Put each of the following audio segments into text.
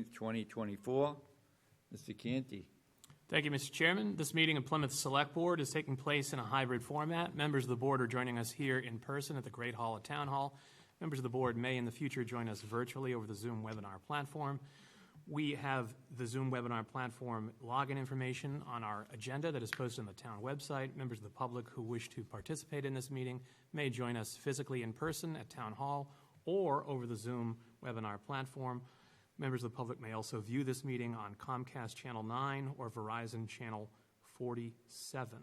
2024. Mr. Canty. Thank you, Mr. Chairman. This meeting of Plymouth Select Board is taking place in a hybrid format. Members of the board are joining us here in person at the Great Hall of Town Hall. Members of the board may in the future join us virtually over the Zoom webinar platform. We have the Zoom webinar platform login information on our agenda that is posted on the town website. Members of the public who wish to participate in this meeting may join us physically in person at Town Hall or over the Zoom webinar platform. Members of the public may also view this meeting on Comcast Channel 9 or Verizon Channel 47.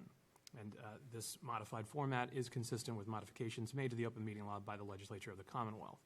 And this modified format is consistent with modifications made to the open meeting law by the legislature of the Commonwealth.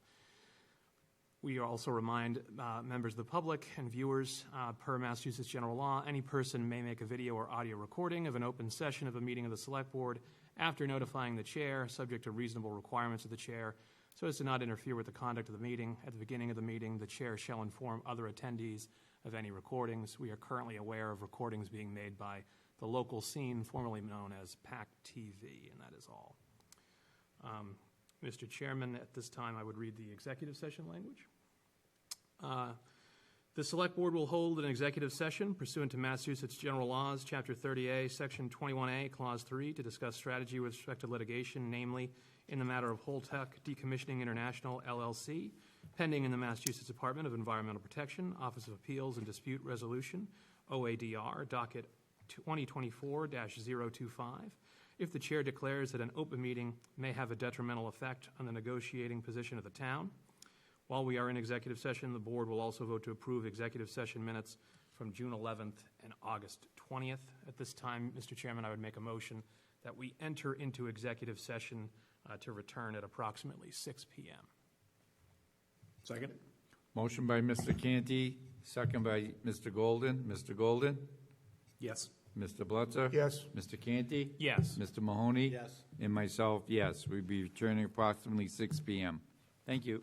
We also remind members of the public and viewers, per Massachusetts general law, any person may make a video or audio recording of an open session of a meeting of the Select Board after notifying the chair, subject to reasonable requirements of the chair, so as to not interfere with the conduct of the meeting. At the beginning of the meeting, the chair shall inform other attendees of any recordings. We are currently aware of recordings being made by the local scene, formerly known as PAC TV, and that is all. Mr. Chairman, at this time, I would read the executive session language. The Select Board will hold an executive session pursuant to Massachusetts General Laws, Chapter 30A, Section 21A, Clause 3, to discuss strategy with respect to litigation, namely in the matter of Holtec Decommissioning International, LLC, pending in the Massachusetts Department of Environmental Protection, Office of Appeals and Dispute Resolution, OADR, docket 2024-025. If the chair declares that an open meeting may have a detrimental effect on the negotiating position of the town. While we are in executive session, the board will also vote to approve executive session minutes from June 11th and August 20th. At this time, Mr. Chairman, I would make a motion that we enter into executive session to return at approximately 6 p.m. Second. Motion by Mr. Canty, second by Mr. Golden. Mr. Golden? Yes. Mr. Blutzer? Yes. Mr. Canty? Yes. Mr. Mahoney? Yes. And myself, yes. We'll be returning approximately 6 p.m. Thank you.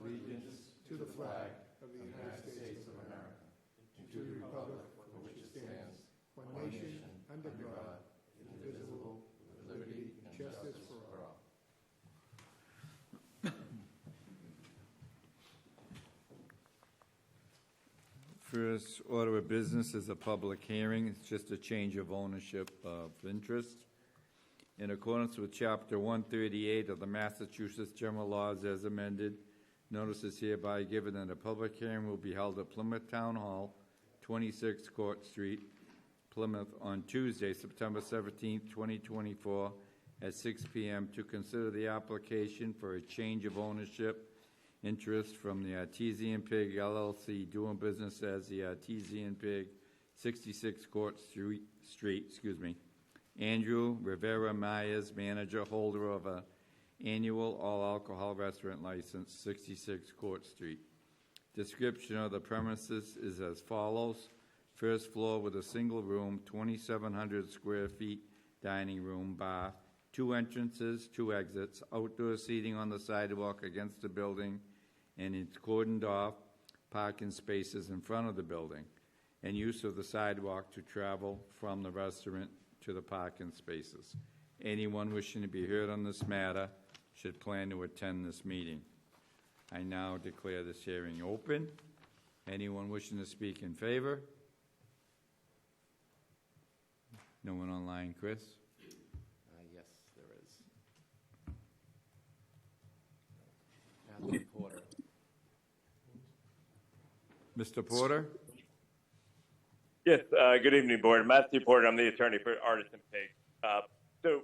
Allegiance to the flag of the United States of America, and to the republic for which it stands, one nation, under God, indivisible, with liberty and justice for all. First order of business is a public hearing. It's just a change of ownership of interest. In accordance with Chapter 138 of the Massachusetts General Laws as amended, notice is hereby given that a public hearing will be held at Plymouth Town Hall, 26 Court Street, Plymouth, on Tuesday, September 17, 2024, at 6 p.m. to consider the application for a change of ownership interest from the Artesian Pig LLC, doing business as the Artesian Pig, 66 Court Street, Andrew Rivera Myers, manager, holder of a annual all-alcohol restaurant license, 66 Court Street. Description of the premises is as follows. First floor with a single room, 2,700 square feet, dining room, bar, 2 entrances, 2 exits, outdoor seating on the sidewalk against the building, and it's cordoned off parking spaces in front of the building, and use of the sidewalk to travel from the restaurant to the parking spaces. Anyone wishing to be heard on this matter should plan to attend this meeting. I now declare this hearing open. Anyone wishing to speak in favor? No one online, Chris? Yes, there is. Matthew Porter. Mr. Porter? Yes, good evening, Board. Matthew Porter, I'm the attorney for Artisan Pig. So,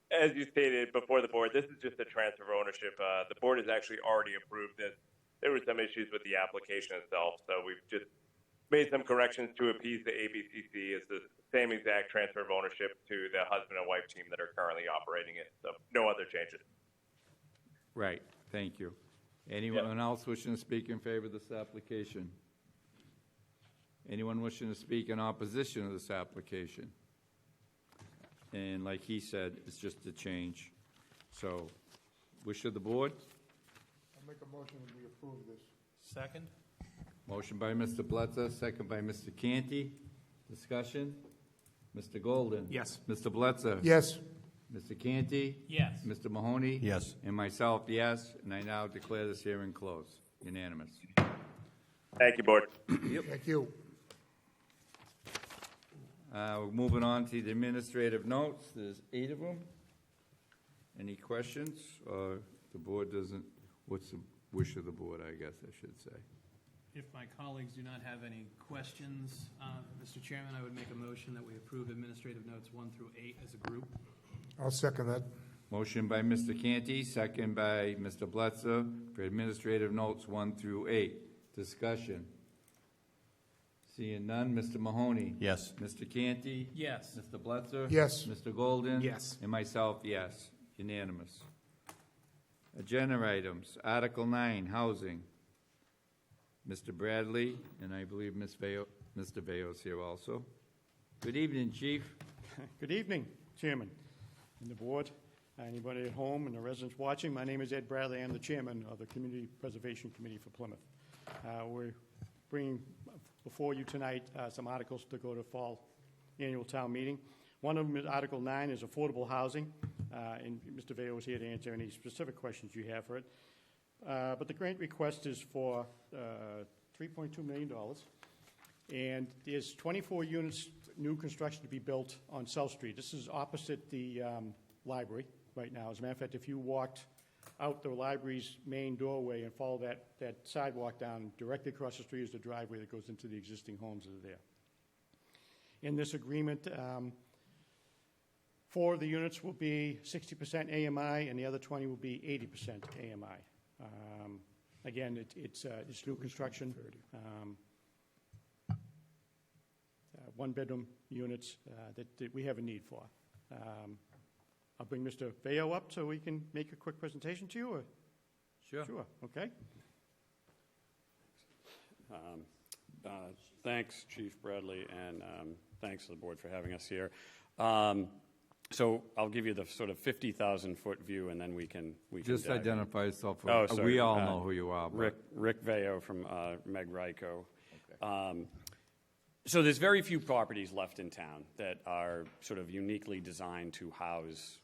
as you stated before the Board, this is just a transfer of ownership. The Board has actually already approved this. There were some issues with the application itself, so we've just made some corrections to appease the ABCC. It's the same exact transfer of ownership to the husband and wife team that are currently operating it, so no other changes. Right, thank you. Anyone else wishing to speak in favor of this application? Anyone wishing to speak in opposition to this application? And like he said, it's just a change. So, wish of the board? I'll make a motion that we approve this. Second? Motion by Mr. Bletzer, second by Mr. Canty. Discussion? Mr. Golden? Yes. Mr. Bletzer? Yes. Mr. Canty? Yes. Mr. Mahoney? Yes. And myself, yes, and I now declare this hearing closed. Unanimous. Thank you, Board. Thank you. We're moving on to the administrative notes. There's 8 of them. Any questions? Or the board doesn't, what's the wish of the board, I guess I should say? If my colleagues do not have any questions, Mr. Chairman, I would make a motion that we approve administrative notes 1 through 8 as a group. I'll second that. Motion by Mr. Canty, second by Mr. Bletzer for administrative notes 1 through 8. Discussion. Seeing none, Mr. Mahoney? Yes. Mr. Canty? Yes. Mr. Bletzer? Yes. Mr. Golden? Yes. And myself, yes. Unanimous. Agenda items, Article 9, Housing. Mr. Bradley, and I believe Mr. Vayo's here also. Good evening, Chief. Good evening, Chairman and the board, anybody at home and the residents watching. My name is Ed Bradley. I'm the chairman of the Community Preservation Committee for Plymouth. We're bringing before you tonight some articles to go to fall annual town meeting. One of them is Article 9 is affordable housing, and Mr. Vayo is here to answer any specific questions you have for it. But the grant request is for $3.2 million, and there's 24 units, new construction to be built on South Street. This is opposite the library right now. As a matter of fact, if you walked out the library's main doorway and follow that sidewalk down, directly across the street is the driveway that goes into the existing homes that are there. In this agreement, 4 of the units will be 60% AMI, and the other 20 will be 80% AMI. Again, it's new construction, one-bedroom units that we have a need for. I'll bring Mr. Vayo up so we can make a quick presentation to you. Or? Sure. Sure. Okay. Thanks, Chief Bradley, and thanks to the board for having us here. So I'll give you the sort of 50,000-foot view, and then we can Just dive in. identify yourself. Oh, sorry. We all know who you are. But Rick Vayo from Meg Ryko. Okay. So there's very few properties left in town that are sort of uniquely designed to house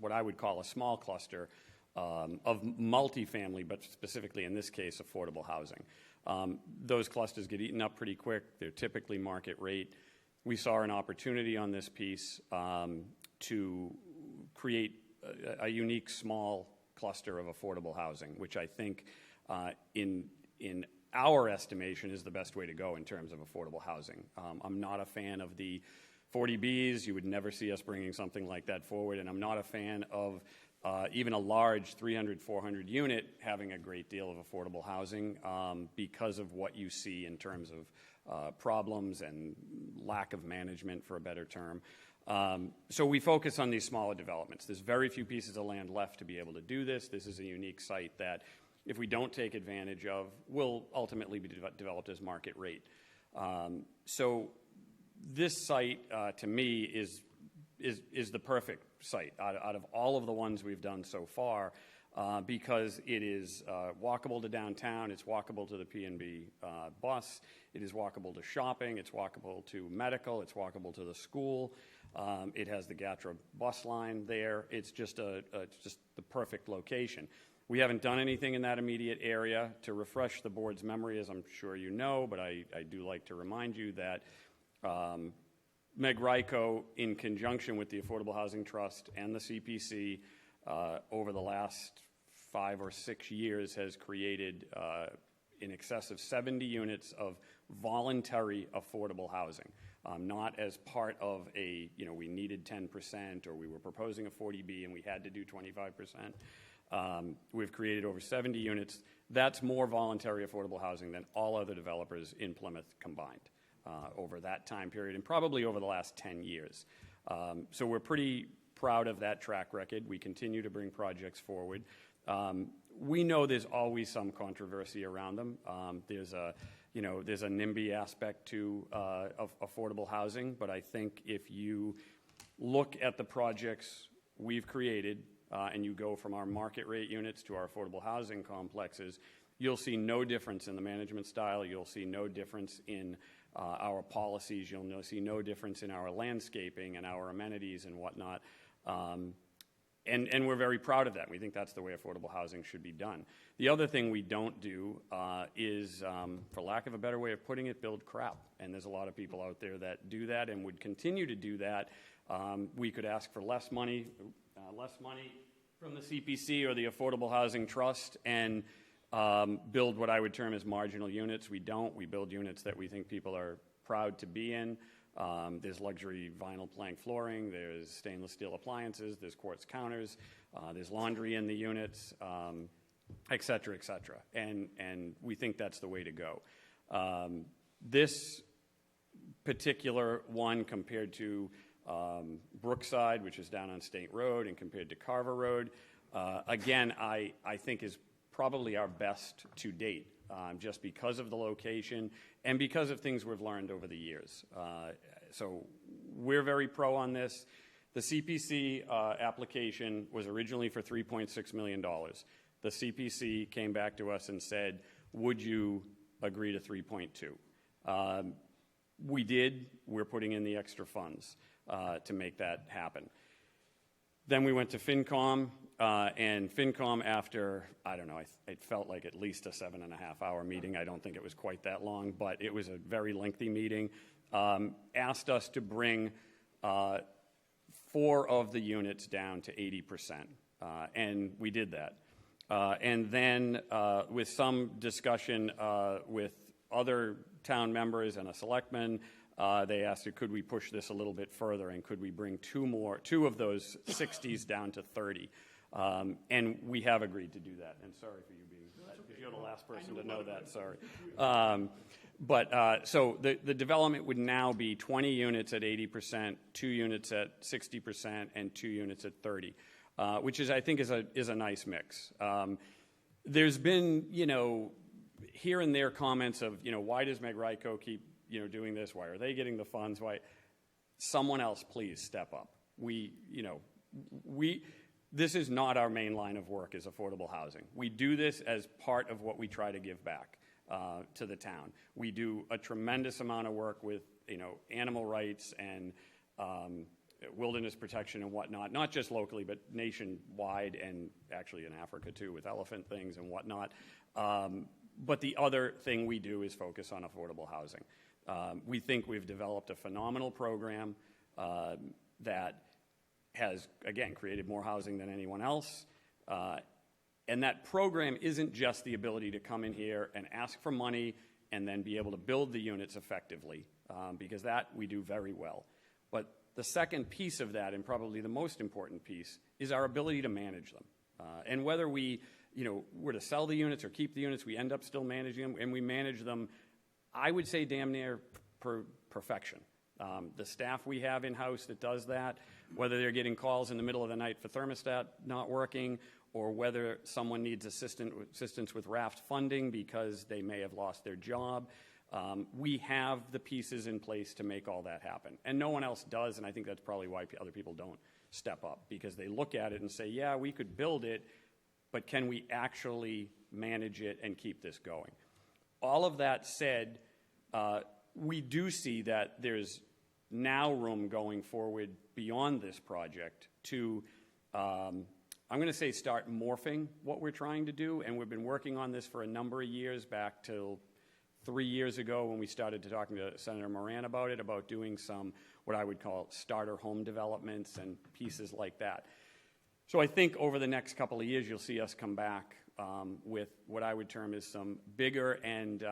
what I would call a small cluster of multifamily, but specifically in this case, affordable housing. Those clusters get eaten up pretty quick. They're typically market rate. We saw an opportunity on this piece to create a unique small cluster of affordable housing, which I think in our estimation is the best way to go in terms of affordable housing. I'm not a fan of the 40Bs. You would never see us bringing something like that forward, and I'm not a fan of even a large 300, 400 unit having a great deal of affordable housing because of what you see in terms of problems and lack of management, for a better term. So we focus on these smaller developments. There's very few pieces of land left to be able to do this. This is a unique site that, if we don't take advantage of, will ultimately be developed as market rate. So this site, to me, is the perfect site out of all of the ones we've done so far, because it is walkable to downtown, it's walkable to the P&B bus, it is walkable to shopping, it's walkable to medical, it's walkable to the school, it has the Gatra bus line there. It's just just the perfect location. We haven't done anything in that immediate area. To refresh the board's memory, as I'm sure you know, but I do like to remind you that Meg Ryko, in conjunction with the Affordable Housing Trust and the CPC, over the last 5 or 6 years has created in excess of 70 units of voluntary affordable housing. Not as part of a, we needed 10% or we were proposing a 40B and we had to do 25%. We've created over 70 units. That's more voluntary affordable housing than all other developers in Plymouth combined over that time period, and probably over the last 10 years. So we're pretty proud of that track record. We continue to bring projects forward. We know there's always some controversy around them. There's there's a NIMBY aspect to of affordable housing, but I think if you look at the projects we've created and you go from our market rate units to our affordable housing complexes, you'll see no difference in the management style. You'll see no difference in our policies. You'll see no difference in our landscaping and our amenities and whatnot. And we're very proud of that. We think that's the way affordable housing should be done. The other thing we don't do is, for lack of a better way of putting it, build crap. And there's a lot of people out there that do that and would continue to do that. We could ask for less money from the CPC or the Affordable Housing Trust and build what I would term as marginal units. We don't. We build units that we think people are proud to be in. There's luxury vinyl plank flooring, there's stainless steel appliances, there's quartz counters, there's laundry in the units, et cetera, et cetera. And we think that's the way to go. This particular one compared to Brookside, which is down on State Road, and compared to Carver Road, again, I think is probably our best to date. Just because of the location and because of things we've learned over the years. So we're very pro on this. The CPC application was originally for $3.6 million. The CPC came back to us and said, would you agree to 3.2? We did. We're putting in the extra funds to make that happen. Then we went to FinCom, and FinCom, after, I don't know, it felt like at least a 7.5-hour meeting. I don't think it was quite that long, but it was a very lengthy meeting. Asked us to bring 4 of the units down to 80%, and we did that. And then with some discussion with other town members and a selectman, they asked, could we push this a little bit further, and could we bring 2 of those 60s down to 30? And we have agreed to do that. And sorry for you being, because you're the last person to know that, sorry. So the development would now be 20 units at 80%, 2 units at 60%, and 2 units at 30, which I think is a nice mix. There's been, here and there comments of, why does Meg Ryko keep, doing this? Why are they getting the funds? Why? Someone else, please step up. This is not our main line of work, is affordable housing. We do this as part of what we try to give back to the town. We do a tremendous amount of work with, animal rights and wilderness protection and whatnot, not just locally, but nationwide, and actually in Africa too, with elephant things and whatnot. But the other thing we do is focus on affordable housing. We think we've developed a phenomenal program that has, again, created more housing than anyone else. And that program isn't just the ability to come in here and ask for money and then be able to build the units effectively, because that we do very well. But the second piece of that, and probably the most important piece, is our ability to manage them. And whether we were to sell the units or keep the units, we end up still managing them, and we manage them, I would say, damn near perfection. The staff we have in-house that does that, whether they're getting calls in the middle of the night for thermostat not working, or whether someone needs assistance with raft funding because they may have lost their job, we have the pieces in place to make all that happen. And no one else does, and I think that's probably why other people don't step up, because they look at it and say, yeah, we could build it, but can we actually manage it and keep this going? All of that said, we do see that there's now room going forward beyond this project to, I'm going to say, start morphing what we're trying to do. And we've been working on this for a number of years, back till 3 years ago when we started talking to Senator Moran about it, about doing some what I would call starter home developments and pieces like that. So I think over the next couple of years, you'll see us come back with what I would term as some bigger and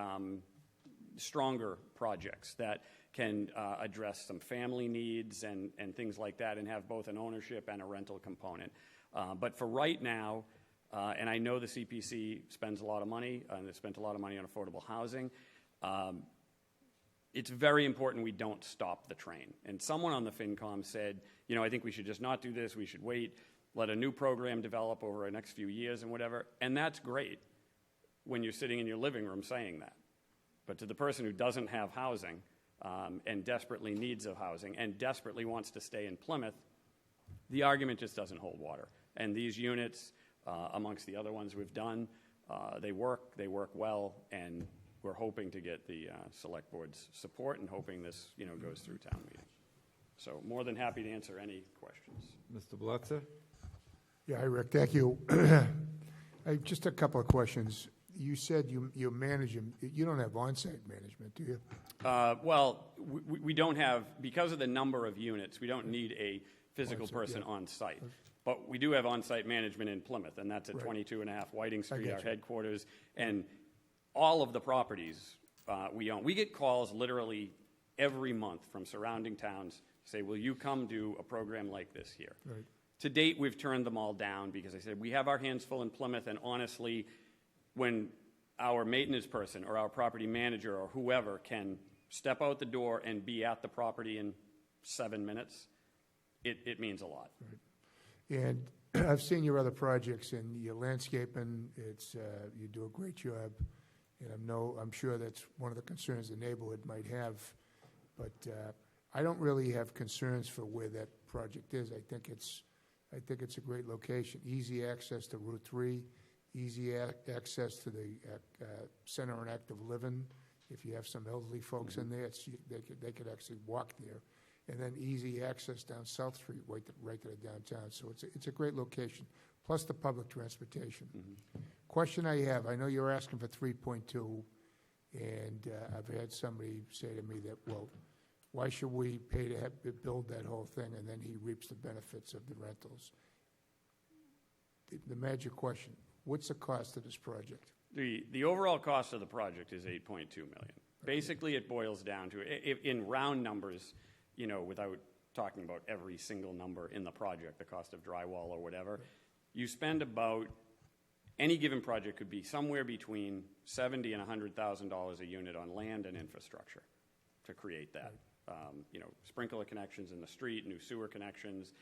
stronger projects that can address some family needs and things like that, and have both an ownership and a rental component. But for right now, and I know the CPC spends a lot of money, and they spent a lot of money on affordable housing, it's very important we don't stop the train. And someone on the FinCom said, I think we should just not do this, we should wait, let a new program develop over the next few years and whatever. And that's great when you're sitting in your living room saying that. But to the person who doesn't have housing and desperately needs of housing and desperately wants to stay in Plymouth, the argument just doesn't hold water. And these units, amongst the other ones we've done, they work well, and we're hoping to get the select board's support and hoping this, goes through town meeting. So more than happy to answer any questions. Mr. Blutzer? Yeah, hi, Rick, thank you. Just a couple of questions. You said you manage them. You don't have on-site management, do you? Well, we don't have, because of the number of units, we don't need a physical person on site. But we do have on-site management in Plymouth, and that's at 22.5 Whiting Street, our headquarters. And all of the properties we own. We get calls literally every month from surrounding towns to say, will you come do a program like this here? Right. To date, we've turned them all down because I said, we have our hands full in Plymouth, and honestly, when our maintenance person or our property manager or whoever can step out the door and be at the property in 7 minutes, it means a lot. Right. And I've seen your other projects and your landscaping. You do a great job, and I'm sure that's one of the concerns the neighborhood might have. But I don't really have concerns for where that project is. I think it's a great location. Easy access to Route 3, easy access to the Center on Active Living. If you have some elderly folks in there, they could actually walk there. And then easy access down South Street, right to the downtown. So it's a great location, plus the public transportation. Question I have, I know you're asking for 3.2, and I've had somebody say to me that, well, why should we pay to build that whole thing, and then he reaps the benefits of the rentals? The magic question, what's the cost of this project? The overall cost of the project is $8.2 million. Basically, it boils down to, in round numbers, without talking about every single number in the project, the cost of drywall or whatever, you spend about, any given project could be somewhere between $70,000 and $100,000 a unit on land and infrastructure to create that. Sprinkler connections in the street, new sewer connections,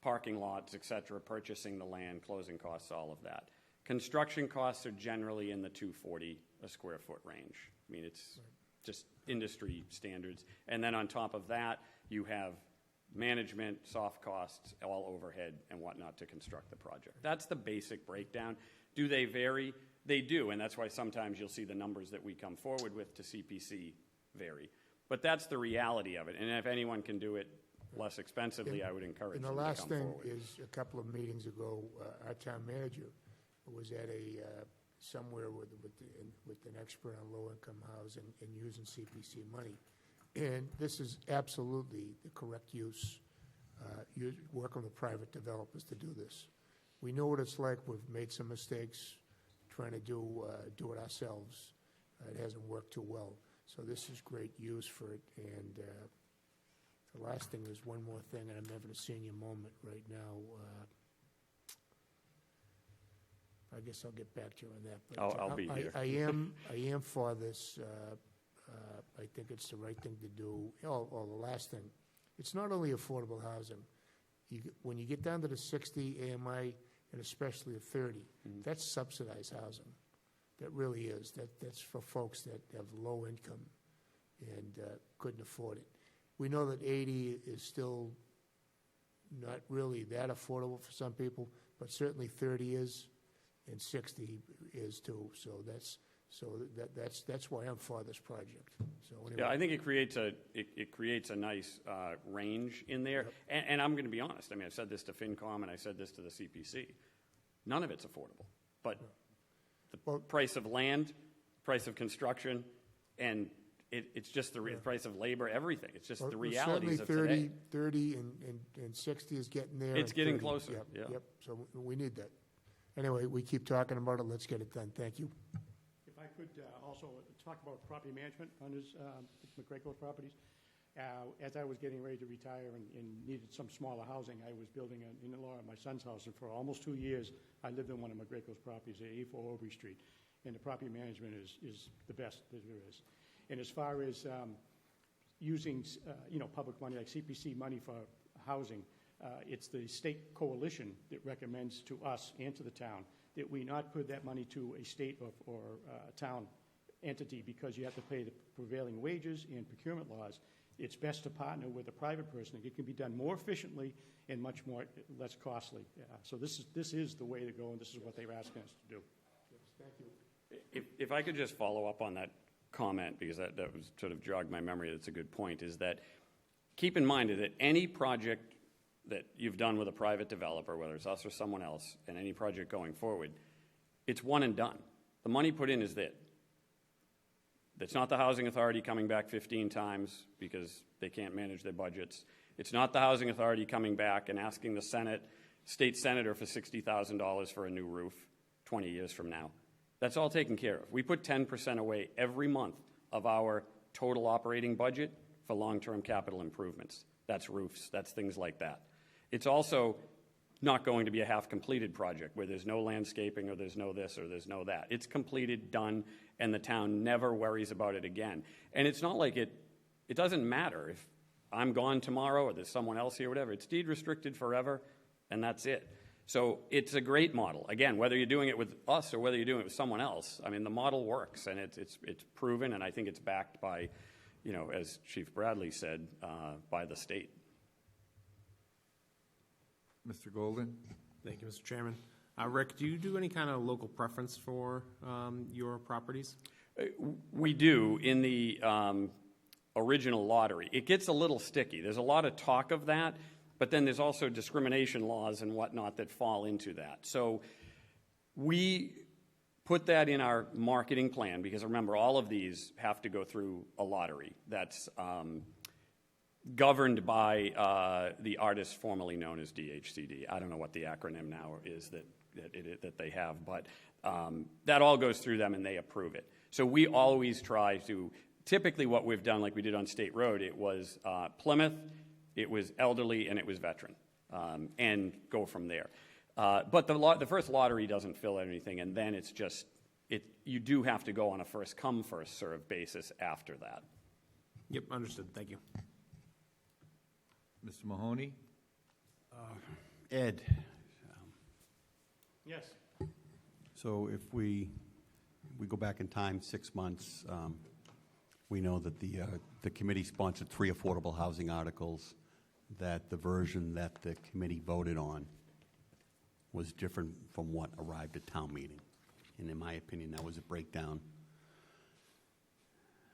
parking lots, et cetera, purchasing the land, closing costs, all of that. Construction costs are generally in the $240 a square foot range. I mean, it's just industry standards. And then on top of that, you have management, soft costs, all overhead and whatnot to construct the project. That's the basic breakdown. Do they vary? They do, and that's why sometimes you'll see the numbers that we come forward with to CPC vary. But that's the reality of it, and if anyone can do it less expensively, I would encourage them to come forward. And the last thing is, a couple of meetings ago, our town manager was at somewhere with an expert on low-income housing and using CPC money. And this is absolutely the correct use. You working with private developers to do this. We know what it's like. We've made some mistakes trying to do it ourselves. It hasn't worked too well. So this is great use for it. And the last thing is one more thing, and I'm having a senior moment right now. I guess I'll get back to you on that. But I'll be here. I am for this. I think it's the right thing to do. Oh, the last thing. It's not only affordable housing. When you get down to the 60 AMI, and especially the 30, that's subsidized housing. That really is. That's for folks that have low income and couldn't afford it. We know that 80 is still not really that affordable for some people, but certainly 30 is, and 60 is too. So that's why I'm for this project. So anyway. Yeah, I think it creates a nice range in there. Yep. And I'm going to be honest. I mean, I've said this to FinCom and I said this to the CPC. None of it's affordable, but the price of land, price of construction, and it's just the price of labor, everything. It's just the realities of today. 30 and 60 is getting there. It's getting closer. Yep. So we need that. Anyway, we keep talking about it. Let's get it done. Thank you. If I could also talk about property management on his McGregor's properties. As I was getting ready to retire and needed some smaller housing, I was building an in-law at my son's house, and for almost 2 years, I lived on one of McGregor's properties at 84 Aubrey Street, and the property management is the best that there is. And as far as using public money like CPC money for housing, it's the state coalition that recommends to us and to the town that we not put that money to a state or town entity because you have to pay the prevailing wages and procurement laws. It's best to partner with a private person. It can be done more efficiently and much more less costly. So this is the way to go, and this is what they're asking us to do. Thank you. If I could just follow up on that comment, because that was sort of jogged my memory, that's a good point, is that keep in mind that any project that you've done with a private developer, whether it's us or someone else, and any project going forward, it's one and done. The money put in is it. It's not the Housing Authority coming back 15 times because they can't manage their budgets. It's not the Housing Authority coming back and asking the state senator for $60,000 for a new roof 20 years from now. That's all taken care of. We put 10% away every month of our total operating budget for long-term capital improvements. That's roofs, that's things like that. It's also not going to be a half-completed project where there's no landscaping or there's no this or there's no that. It's completed, done, and the town never worries about it again. And it's not like it doesn't matter if I'm gone tomorrow or there's someone else here, whatever. It's deed restricted forever, and that's it. So it's a great model. Again, whether you're doing it with us or whether you're doing it with someone else, I mean, the model works, and it's proven, and I think it's backed by, you know, as Chief Bradley said, by the state. Mr. Golden? Thank you, Mr. Chairman. Rick, do you do any kind of local preference for your properties? We do in the original lottery. It gets a little sticky. There's a lot of talk of that, but then there's also discrimination laws and whatnot that fall into that. So we put that in our marketing plan because, remember, all of these have to go through a lottery that's governed by the artist formerly known as DHCD. I don't know what the acronym now is that they have, but that all goes through them and they approve it. So we always try to, typically what we've done, like we did on State Road, it was Plymouth, it was elderly, and it was veteran, and go from there. But the first lottery doesn't fill anything, and then it's just, you do have to go on a first come, first served basis after that. Yep, understood. Thank you. Mr. Mahoney? Ed, Yes. so if we go back in time 6 months, we know that the committee sponsored 3 affordable housing articles, that the version that the committee voted on was different from what arrived at town meeting. And in my opinion, that was a breakdown.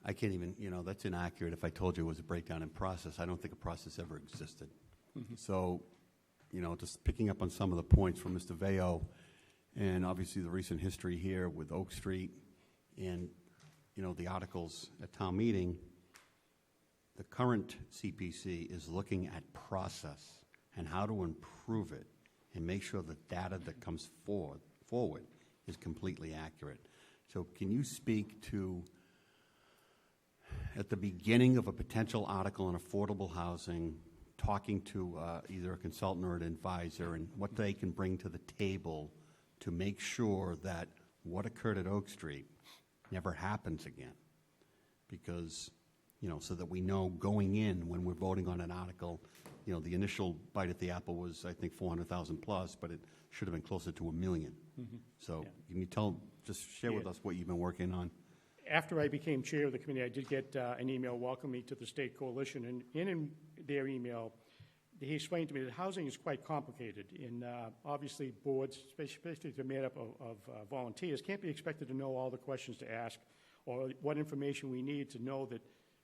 I can't even, that's inaccurate if I told you it was a breakdown in process. I don't think a process ever existed. Mm-hmm. So, just picking up on some of the points from Mr. Veo, and obviously the recent history here with Oak Street and, the articles at town meeting, the current CPC is looking at process and how to improve it and make sure the data that comes forward is completely accurate. So can you speak to, at the beginning of a potential article on affordable housing, talking to either a consultant or an advisor and what they can bring to the table to make sure that what occurred at Oak Street never happens again? Because, so that we know going in when we're voting on an article, the initial bite at the apple was, I think, 400,000 plus, but it should have been closer to 1 million. Mm-hmm. So can you just share with us what you've been working on? After I became chair of the committee, I did get an email welcoming me to the state coalition, and in their email, he explained to me that housing is quite complicated, and obviously boards, especially if they're made up of volunteers, can't be expected to know all the questions to ask or what information we need to know that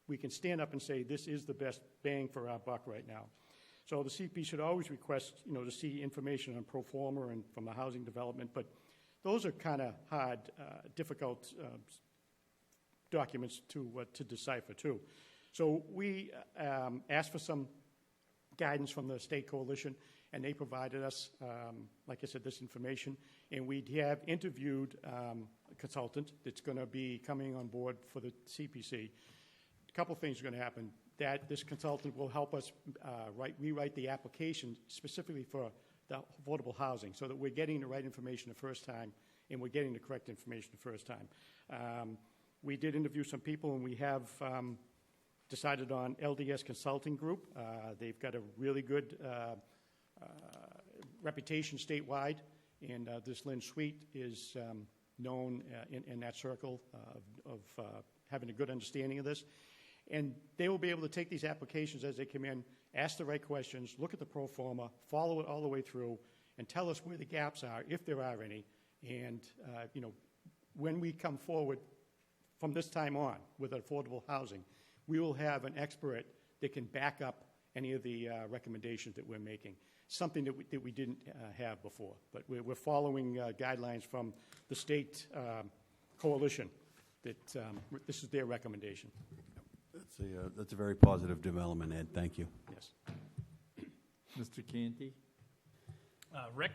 we can stand up and say this is the best bang for our buck right now. So the CP should always request, to see information on pro forma and from the housing development, but those are kind of hard, difficult documents to decipher too. So we asked for some guidance from the state coalition, and they provided us, like I said, this information, and we have interviewed a consultant that's going to be coming on board for the CPC. A couple things are going to happen. That this consultant will help us rewrite the application specifically for the affordable housing so that we're getting the right information the first time and we're getting the correct information the first time. We did interview some people, and we have decided on LDS Consulting Group. They've got a really good reputation statewide, and this Lynn Sweet is known in that circle of having a good understanding of this. And they will be able to take these applications as they come in, ask the right questions, look at the pro forma, follow it all the way through, and tell us where the gaps are, if there are any. And, when we come forward from this time on with affordable housing, we will have an expert that can back up any of the recommendations that we're making, something that we didn't have before. But we're following guidelines from the state coalition that this is their recommendation. That's a very positive development, Ed. Thank you. Yes. Mr. Canty? Rick?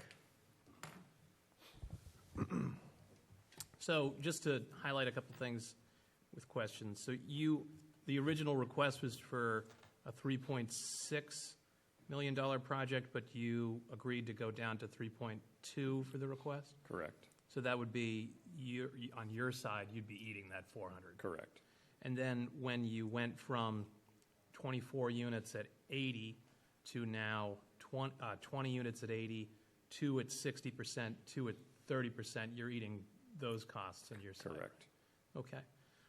So just to highlight a couple things with questions. So the original request was for a $3.6 million project, but you agreed to go down to 3.2 for the request? Correct. So that would be, on your side, you'd be eating that 400? Correct. And then when you went from 24 units at 80 to now 20 units at 80, 2 at 60%, 2 at 30%, you're eating those costs on your side? Correct. Okay.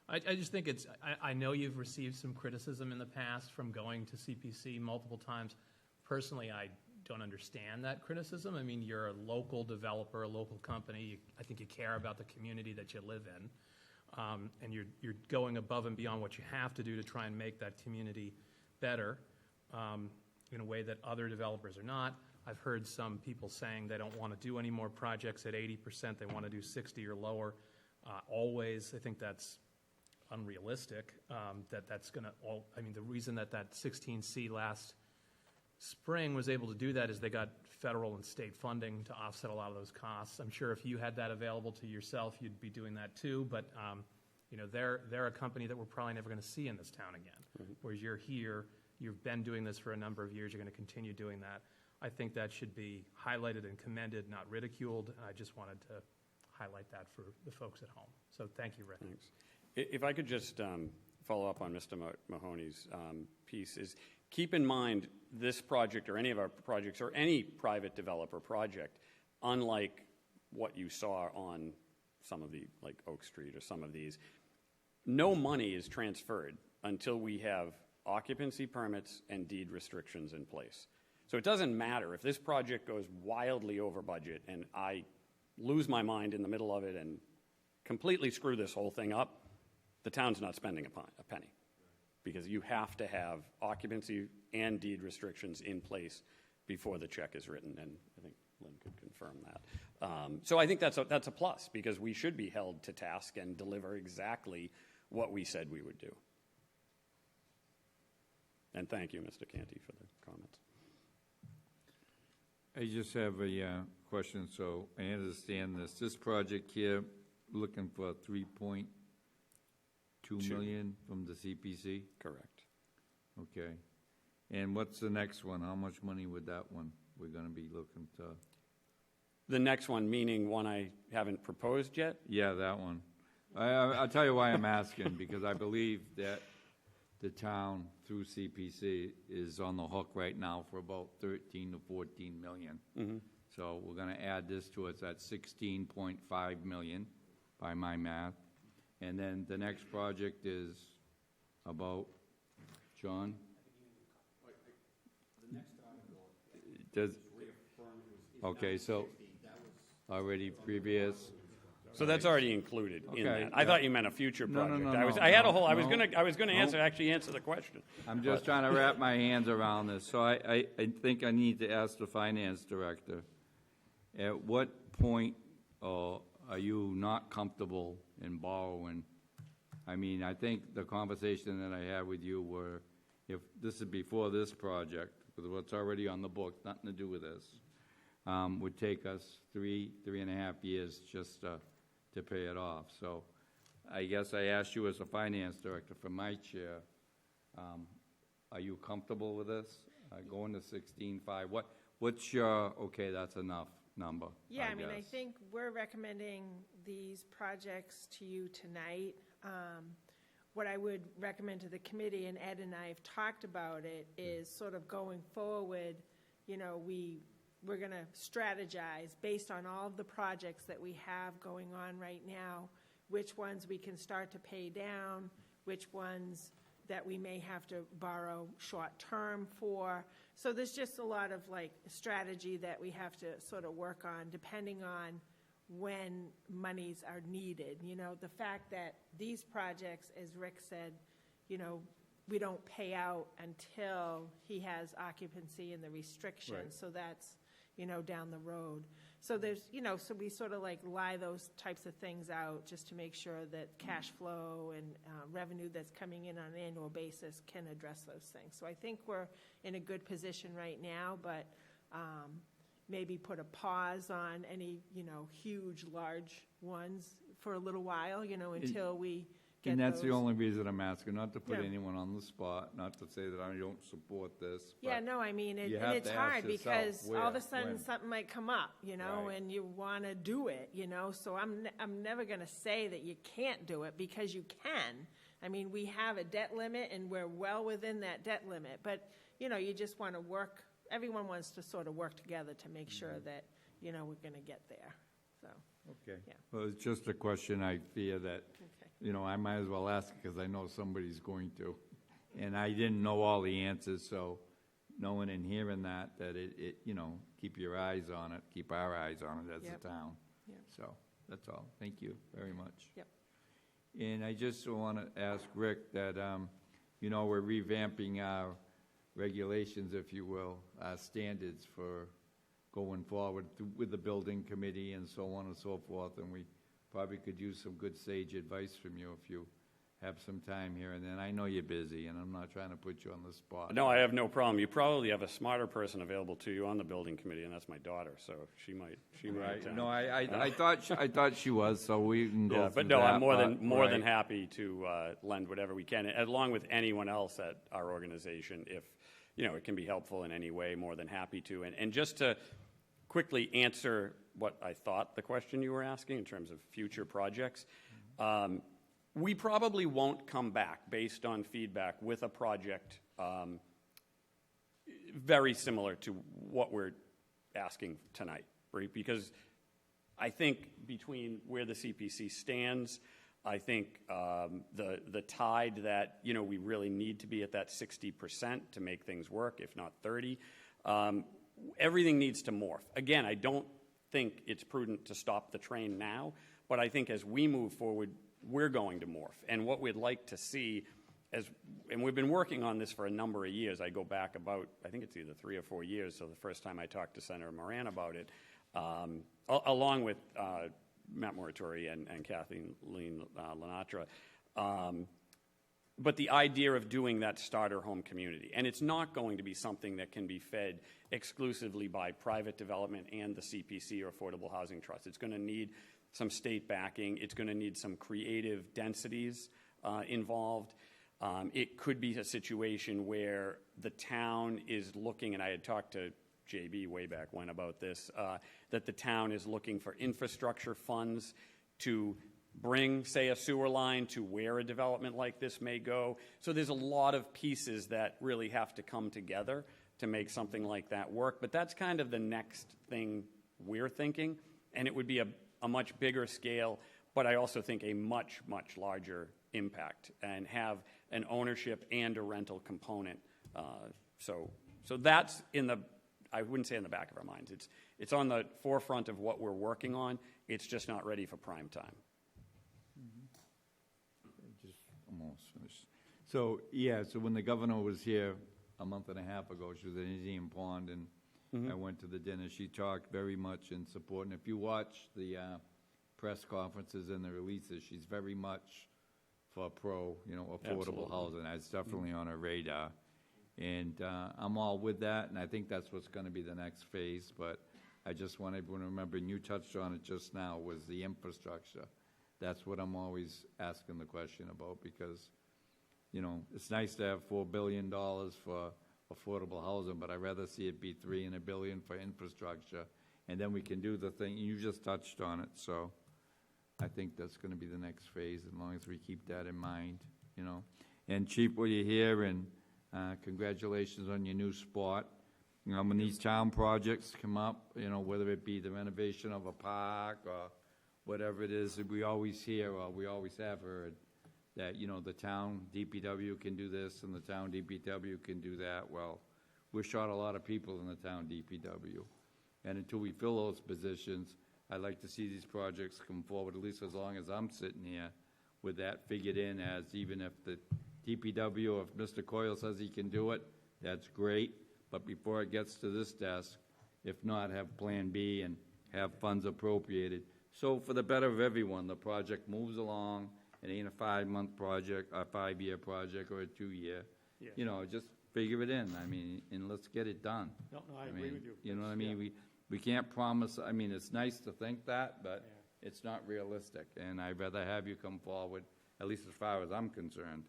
I just think I know you've received some criticism in the past from going to CPC multiple times. Personally, I don't understand that criticism. I mean, you're a local developer, a local company. I think you care about the community that you live in. And you're going above and beyond what you have to do to try and make that community better in a way that other developers are not. I've heard some people saying they don't want to do any more projects at 80%. They want to do 60 or lower. Always, I think that's unrealistic. That's going to I mean, the reason that 16C last spring was able to do that is they got federal and state funding to offset a lot of those costs. I'm sure if you had that available to yourself, you'd be doing that too. But they're a company that we're probably never going to see in this town again. Mm-hmm. Whereas you're here, you've been doing this for a number of years. You're going to continue doing that. I think that should be highlighted and commended, not ridiculed. I just wanted to highlight that for the folks at home. So thank you, Rick. Thanks. If I could just follow up on Mr. Mahoney's piece, is keep in mind this project or any of our projects or any private developer project, unlike what you saw on some of the, like Oak Street or some of these, no money is transferred until we have occupancy permits and deed restrictions in place. So it doesn't matter if this project goes wildly over budget and I lose my mind in the middle of it and completely screw this whole thing up, the town's not spending a penny, because you have to have occupancy and deed restrictions in place before the check is written, and I think Lynn could confirm that. So I think that's a plus, because we should be held to task and deliver exactly what we said we would do. And thank you, Mr. Canty, for the comments. I just have a question. So I understand this project here, looking for 3.2 million from the CPC? Correct. Okay. And what's the next one? How much money would that one we're going to be looking to? The next one, meaning one I haven't proposed yet? Yeah, that one. I'll tell you why I'm asking, because I believe that the town, through CPC, is on the hook right now for about 13 to 14 million. Mm-hmm. So we're going to add this to us at 16.5 million by my math. And then the next project is about, John? Okay, so already previous. So that's already included in Okay, that. I yeah. thought you meant a future No, project. no, I was going to answer the question. I'm just trying to wrap my hands around this. So I think I need to ask the finance director, at what point are you not comfortable in borrowing? I mean, I think the conversation that I had with you were, if this is before this project, with what's already on the books, nothing to do with this, would take us 3.5 years just to pay it off. So I guess I asked you as a finance director from my chair, are you comfortable with this, going to 16.5? What's your, okay, that's enough number? Yeah, I mean, I guess. think we're recommending these projects to you tonight. What I would recommend to the committee, and Ed and I have talked about it, is sort of going forward, we we're gonna strategize based on all of the projects that we have going on right now, which ones we can start to pay down, which ones that we may have to borrow short-term for. So there's just a lot of like strategy that we have to sort of work on depending on when monies are needed. You know, the fact that these projects, as Rick said, you know, we don't pay out until he has occupancy and the restrictions. Right. So that's, you know, down the road. So there's, you know, so we sort of like lie those types of things out just to make sure that cash flow and revenue that's coming in on an annual basis can address those things. So I think we're in a good position right now, but maybe put a pause on any, you know, huge, large ones for a little while, you know, until we get And that's the those. only reason I'm asking, not to put Yeah. anyone on the spot, not to say that I don't support this. Yeah, but no, I mean, you and have it's to hard ask yourself because all of where, a sudden when. something might come up, you know, Right. and you want to do it, you know. So I'm never going to say that you can't do it because you can. I mean, we have a debt limit and we're well within that debt limit. But, you know, you just want to work, everyone wants to sort of work together to make sure that, you know, we're going to get there. So, Okay. Yeah. Well, it's just a question I fear that, okay. you know, I might as well ask because I know somebody's going to. And I didn't know all the answers, so knowing and hearing that it, you know, keep your eyes on it, keep our eyes on it as Yep. a town. Yep. So, that's all. Thank you very much. Yep. And I just want to ask Rick that, you know, we're revamping our regulations, if you will, our standards for going forward with the building committee and so on and so forth, and we probably could use some good sage advice from you if you have some time here and then. I know you're busy, and I'm not trying to put you on the spot. No, I have no problem. You probably have a smarter person available to you on the building committee, and that's my daughter, so she might. Right, no, I thought she was, so we can go Yeah, through but no, that, I'm more than right. happy to lend whatever we can, along with anyone else at our organization. If, you know, it can be helpful in any way, more than happy to. And just to quickly answer what I thought the question you were asking in terms of future projects, we probably won't come back based on feedback with a project very similar to what we're asking tonight, right? Because I think between where the CPC stands, I think the tide that, you know, we really need to be at that 60% to make things work, if not 30. Everything needs to morph. Again, I don't think it's prudent to stop the train now, but I think as we move forward, we're going to morph. And what we'd like to see, and we've been working on this for a number of years. I go back about, I think it's either 3 or 4 years, so the first time I talked to Senator Moran about it, along with Matt Moratori and Kathleen Lenatra. But the idea of doing that starter home community, and it's not going to be something that can be fed exclusively by private development and the CPC or Affordable Housing Trust. It's going to need some state backing. It's going to need some creative densities involved. It could be a situation where the town is looking, and I had talked to JB way back when about this, that the town is looking for infrastructure funds to bring, say, a sewer line to where a development like this may go. So there's a lot of pieces that really have to come together to make something like that work. But that's kind of the next thing we're thinking, and it would be a much bigger scale, but I also think a much, much larger impact and have an ownership and a rental component. So that's in the, I wouldn't say in the back of our minds. It's on the forefront of what we're working on. It's just not ready for prime time. Just almost finished. So, yeah, so when the governor was here a month and a half ago, she was at Indian Pond, and I went to the dinner. She talked very much in support, and if you watch the press conferences and the releases, she's very much for affordable Absolutely. housing. That's definitely on her radar. And I'm all with that, and I think that's what's going to be the next phase, but I just want everyone to remember, and you touched on it just now, was the infrastructure. That's what I'm always asking the question about, because, you know, it's nice to have $4 billion for affordable housing, but I'd rather see it be $3 billion for infrastructure, and then we can do the thing. You just touched on it, so I think that's going to be the next phase, as long as we keep that in mind, you know. And Chief, while you're here, and congratulations on your new spot. When these town projects come up, whether it be the renovation of a park or whatever it is, we always hear, or we always have heard, that, the town DPW can do this and the town DPW can do that. Well, we're short a lot of people in the town DPW. And until we fill those positions, I'd like to see these projects come forward, at least as long as I'm sitting here, with that figured in as, even if the DPW, or if Mr. Coyle says he can do it, that's great. But before it gets to this desk, if not, have Plan B and have funds appropriated. So for the better of everyone, the project moves along. It ain't a 5-month project, a 5-year project, or a 2-year. Yeah. Just figure it in, and let's get it done. No, I agree with you. You know what I Yeah. mean? We can't promise, it's nice to think that, but it's not realistic. And I'd rather have you come forward, at least as far as I'm concerned,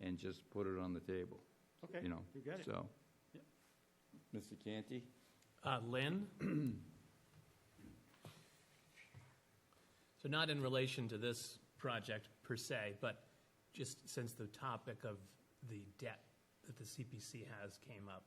and just put it on the table. Okay, You got it. So, Yeah. Mr. Canty? Lynn? So not in relation to this project per se, but just since the topic of the debt that the CPC has came up,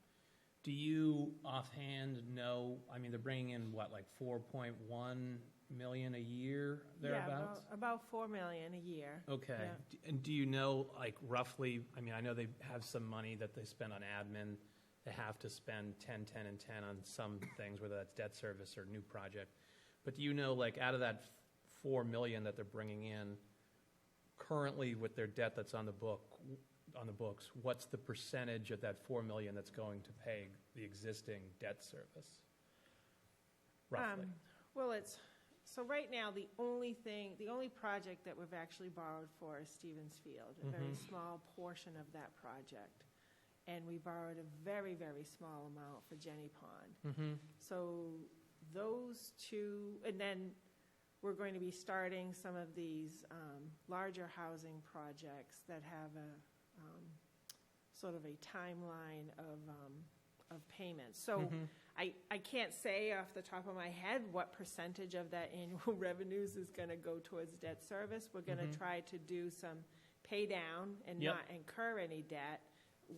do you offhand know, they're bringing in what, like 4.1 million a year thereabouts? Yeah, about 4 million a year. Okay. Yeah. And do you know, like, roughly, I know they have some money that they spend on admin. They have to spend 10, 10, and 10 on some things, whether that's debt service or new project. But do you know, like, out of that 4 million that they're bringing in, currently with their debt that's on the books, what's the percentage of that 4 million that's going to pay the existing debt service? Roughly. Well, so right now, the only project that we've actually borrowed for is Stevens Field, a very small portion of that project. And we borrowed a very, very small amount for Jenny Pond. So those two, and then we're going to be starting some of these larger housing projects that have a sort of a timeline of payments. So I can't say off the top of my head what percentage of that annual revenues is going to go towards debt service. We're going to try to do some pay down and not incur any debt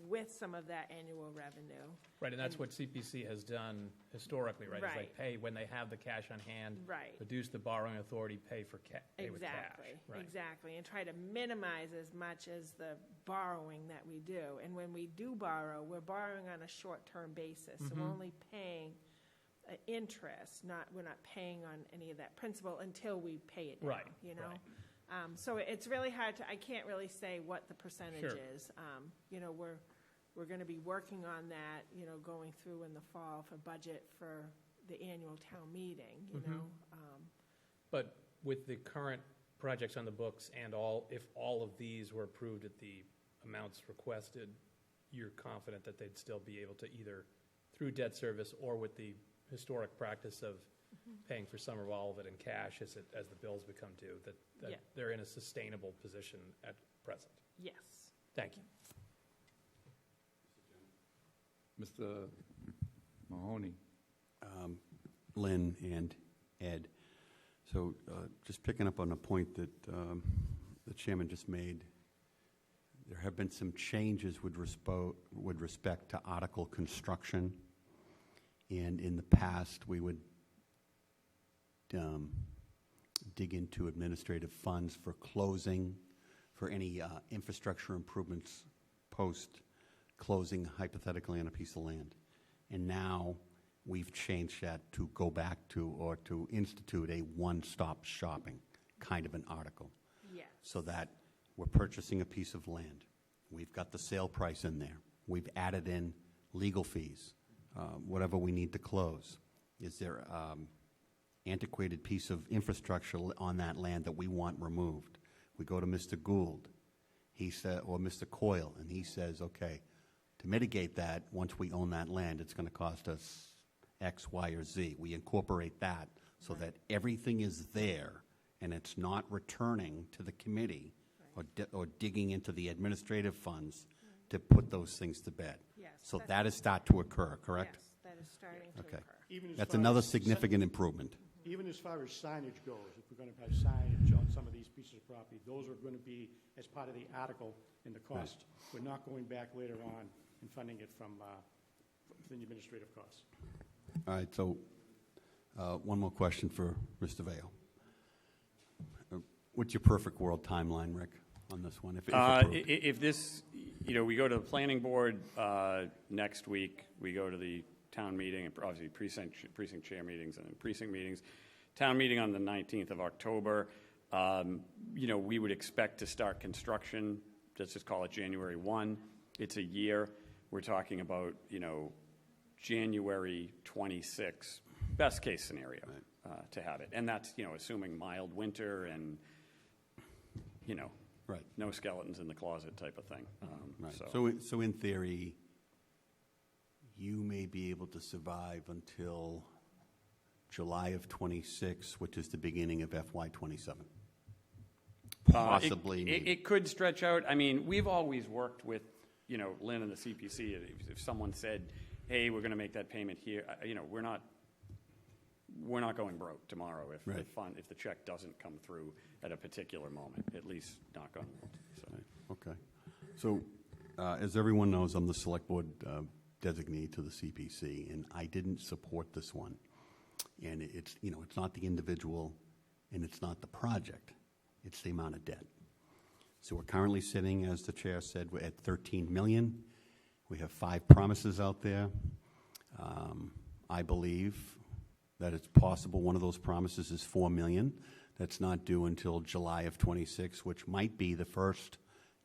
with some of that annual revenue. Right, and that's what CPC has done historically, right? It's Right. like pay when they have the cash on hand, Right. reduce the borrowing authority, pay with cash. Exactly, Right. exactly, and try to minimize as much as the borrowing that we do. And when we do borrow, we're borrowing on a short-term basis, so we're only paying interest, we're not paying on any of that principal until we pay it down, Right, you know? right. So it's really hard I can't really say what the percentage Sure. is. We're going to be working on that, going through in the fall for budget for the annual town meeting, you know? But with the current projects on the books and if all of these were approved at the amounts requested, you're confident that they'd still be able to either through debt service or with the historic practice of paying for some or all of it in cash as the bills become due, that Yeah. they're in a sustainable position at present. Yes. Thank you. Mr. Mahoney? Lynn and Ed. So just picking up on a point that the chairman just made, there have been some changes with respect to article construction. And in the past, we would dig into administrative funds for closing, for any infrastructure improvements post-closing, hypothetically, on a piece of land. And now we've changed that to go back to, or to institute a one-stop shopping kind of an article. Yes. So that we're purchasing a piece of land. We've got the sale price in there. We've added in legal fees, whatever we need to close. Is there antiquated piece of infrastructure on that land that we want removed? We go to Mr. Gould, he said, or Mr. Coyle, and he says, okay, to mitigate that, once we own that land, it's going to cost us X, Y, or Z. We incorporate that so that everything is there and it's not returning to the committee or digging into the administrative funds to put those things to bed. Yes, So that's- that is start to occur, correct? Yes, that is starting to Okay. occur. Even as That's far another as significant improvement. Even as far as signage goes, if we're going to have signage on some of these pieces of property, those are going to be as part of the article in the cost. We're not going back later on and funding it from the administrative costs. All right, so one more question for Mr. Veo. What's your perfect world timeline, Rick, on this one? If approved? If this, we go to the planning board next week, we go to the town meeting, and obviously precinct chair meetings and then precinct meetings. Town meeting on the 19th of October. We would expect to start construction, let's just call it January 1. It's a year. We're talking about, January 26, best case scenario, to have it. And that's, assuming mild winter and, Right. no skeletons in the closet type of thing. Right. So, So in theory, you may be able to survive until July of 26, which is the beginning of FY 27. Possibly. It could stretch out. I mean, we've always worked with, Lynn and the CPC. If someone said, hey, we're going to make that payment here, we're not going broke tomorrow if the check doesn't come through at a particular moment, at least knock on wood. So. Okay. So, as everyone knows, I'm the select board designee to the CPC, and I didn't support this one. And it's not the individual, and it's not the project. It's the amount of debt. So we're currently sitting, as the chair said, we're at 13 million. We have 5 promises out there. I believe that it's possible one of those promises is 4 million. That's not due until July of 26, which might be the first,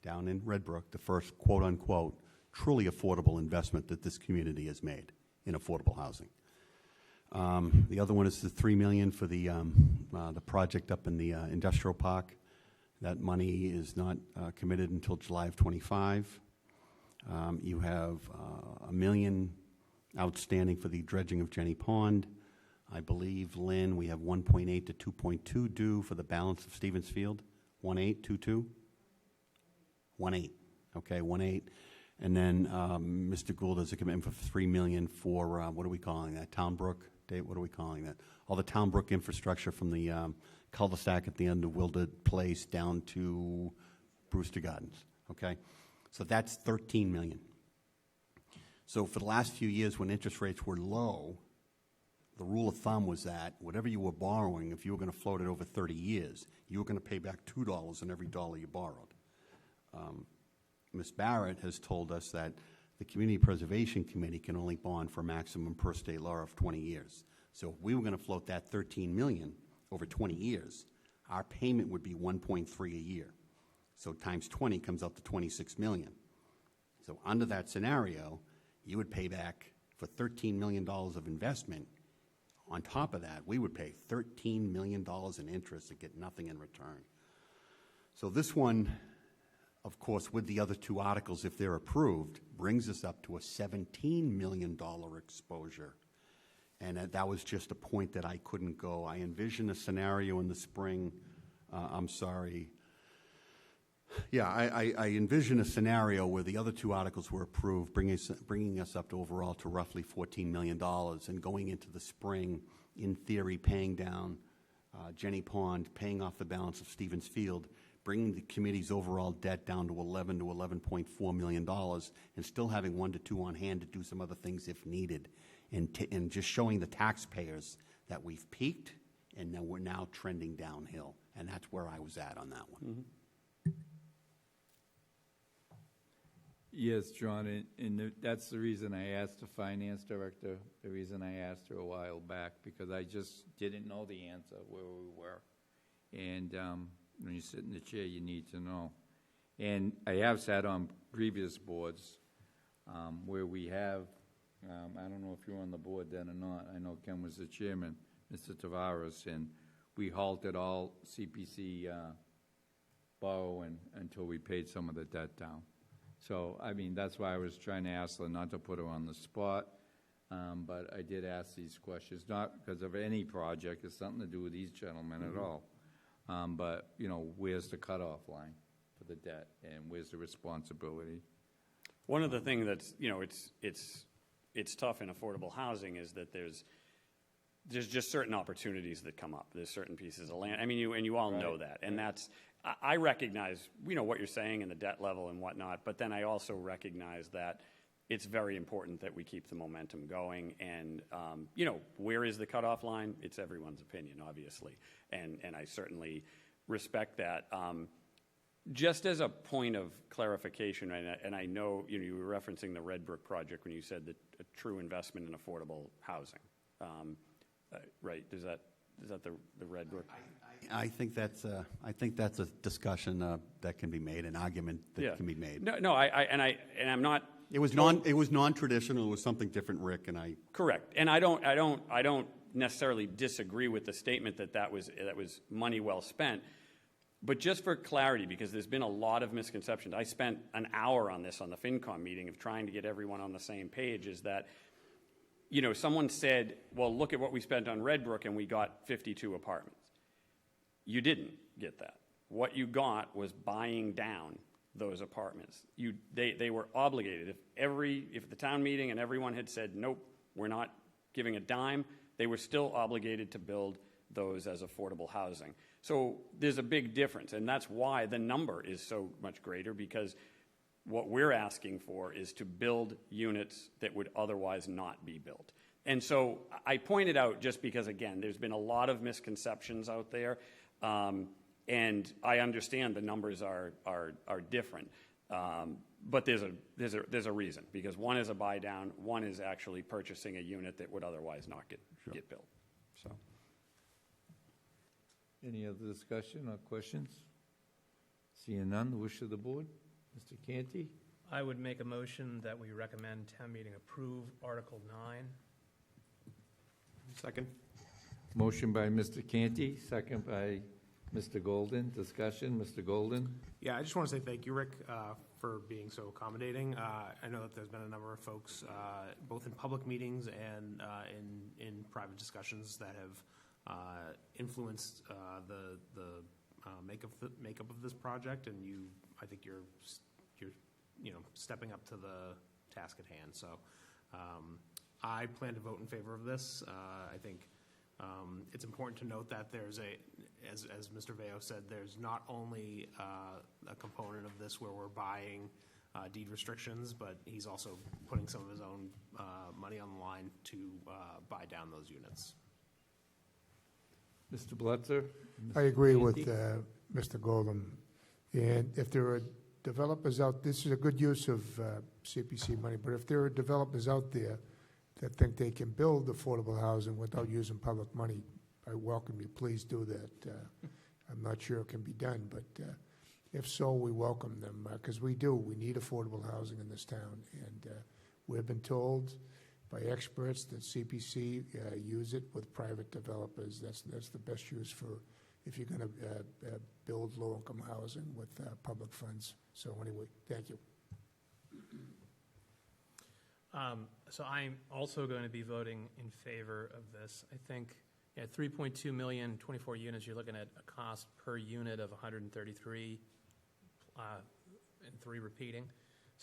down in Red Brook, the first quote-unquote truly affordable investment that this community has made in affordable housing. The other one is the $3 million for the project up in the industrial park. That money is not committed until July of 25. You have $1 million outstanding for the dredging of Jenny Pond. I believe, Lynn, we have 1.8 to 2.2 due for the balance of Stevens Field. 1.822? 1.8. Okay, 1.8. And then Mr. Gould has a commitment for $3 million for, what are we calling that? Town Brook? Dave, what are we calling that? All the Town Brook infrastructure from the cul-de-sac at the end of Wilded Place down to Brewster Gardens. Okay? So that's $13 million. So for the last few years when interest rates were low, the rule of thumb was that whatever you were borrowing, if you were going to float it over 30 years, you were going to pay back $2 on every dollar you borrowed. Ms. Barrett has told us that the Community Preservation Committee can only bond for a maximum per state law of 20 years. So if we were going to float that $13 million over 20 years, our payment would be 1.3 a year. So times 20 comes out to $26 million. So under that scenario, you would pay back for $13 million of investment. On top of that, we would pay $13 million in interest and get nothing in return. So this one, of course, with the other 2 articles, if they're approved, brings us up to a $17 million exposure. And that was just a point that I couldn't go. I envision a scenario in the spring. I envision a scenario where the other 2 articles were approved, bringing us up to overall to roughly $14 million, and going into the spring, in theory, paying down Jenny Pond, paying off the balance of Stevens Field, bringing the committee's overall debt down to $11 to $11.4 million, and still having 1 to 2 on hand to do some other things if needed, and just showing the taxpayers that we've peaked and that we're now trending downhill. And that's where I was at on that one. Mm-hmm. Yes, John, and that's the reason I asked the finance director, the reason I asked her a while back, because I just didn't know the answer where we were. And when you sit in the chair, you need to know. And I have sat on previous boards where we have, I don't know if you were on the board then or not, I know Ken was the chairman, Mr. Tavares, and we halted all CPC borrowing until we paid some of the debt down. So, I mean, that's why I was trying to ask her not to put her on the spot, but I did ask these questions, not because of any project, it's something to do with these gentlemen at all. But, where's the cutoff line for the debt, and where's the responsibility? One of the things that's, it's tough in affordable housing is that there's just certain opportunities that come up. There's certain pieces of land. I mean, you all know that. And that's, I recognize, what you're saying and the debt level and whatnot, but then I also recognize that it's very important that we keep the momentum going. And, where is the cutoff line? It's everyone's opinion, obviously. And I certainly respect that. Just as a point of clarification, and I know you were referencing the Red Brook project when you said that a true investment in affordable housing, right? Is that the Red Brook? I think that's a discussion that can be made, an argument that can be made. No, I'm not. It was non-traditional. It was something different, Rick, and I. Correct, and I don't necessarily disagree with the statement that was money well spent. But just for clarity, because there's been a lot of misconceptions, I spent an hour on this on the FinCom meeting of trying to get everyone on the same page, is that, someone said, well, look at what we spent on Red Brook and we got 52 apartments. You didn't get that. What you got was buying down those apartments. They were obligated. If the town meeting and everyone had said, nope, we're not giving a dime, they were still obligated to build those as affordable housing. So there's a big difference, and that's why the number is so much greater, because what we're asking for is to build units that would otherwise not be built. And so I pointed out just because, again, there's been a lot of misconceptions out there, and I understand the numbers are different, but there's a reason, because one is a buy down, one is actually purchasing a unit that would otherwise not get built. So. Any other discussion or questions? Seeing none, the wish of the board? Mr. Canty? I would make a motion that we recommend town meeting approve Article 9. Second. Motion by Mr. Canty, second by Mr. Golden. Discussion, Mr. Golden? Yeah, I just want to say thank you, Rick, for being so accommodating. I know that there's been a number of folks, both in public meetings and in private discussions, that have influenced the makeup of this project, and I think you're stepping up to the task at hand. So I plan to vote in favor of this. I think it's important to note that there's as Mr. Veo said, there's not only a component of this where we're buying deed restrictions, but he's also putting some of his own money on the line to buy down those units. Mr. Blutzer? I agree with Mr. Golden. And if there are developers out, this is a good use of CPC money, but if there are developers out there that think they can build affordable housing without using public money, I welcome you. Please do that. I'm not sure it can be done, but if so, we welcome them, because we do. We need affordable housing in this town, and we've been told by experts that CPC use it with private developers. That's the best use for if you're going to build low-income housing with public funds. So anyway, thank you. So I'm also going to be voting in favor of this. I think 3.2 million, 24 units, you're looking at a cost per unit of 133, and 3 repeating,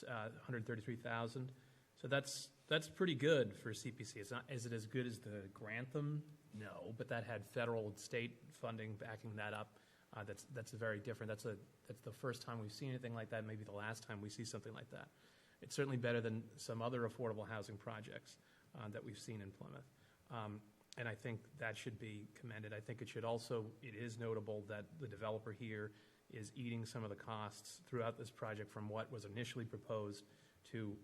133,000. So that's pretty good for CPC. It's not, is it as good as the Grantham? No, but that had federal and state funding backing that up. That's very different. That's the first time we've seen anything like that. Maybe the last time we see something like that. It's certainly better than some other affordable housing projects that we've seen in Plymouth. And I think that should be commended. I think it is notable that the developer here is eating some of the costs throughout this project from what was initially proposed to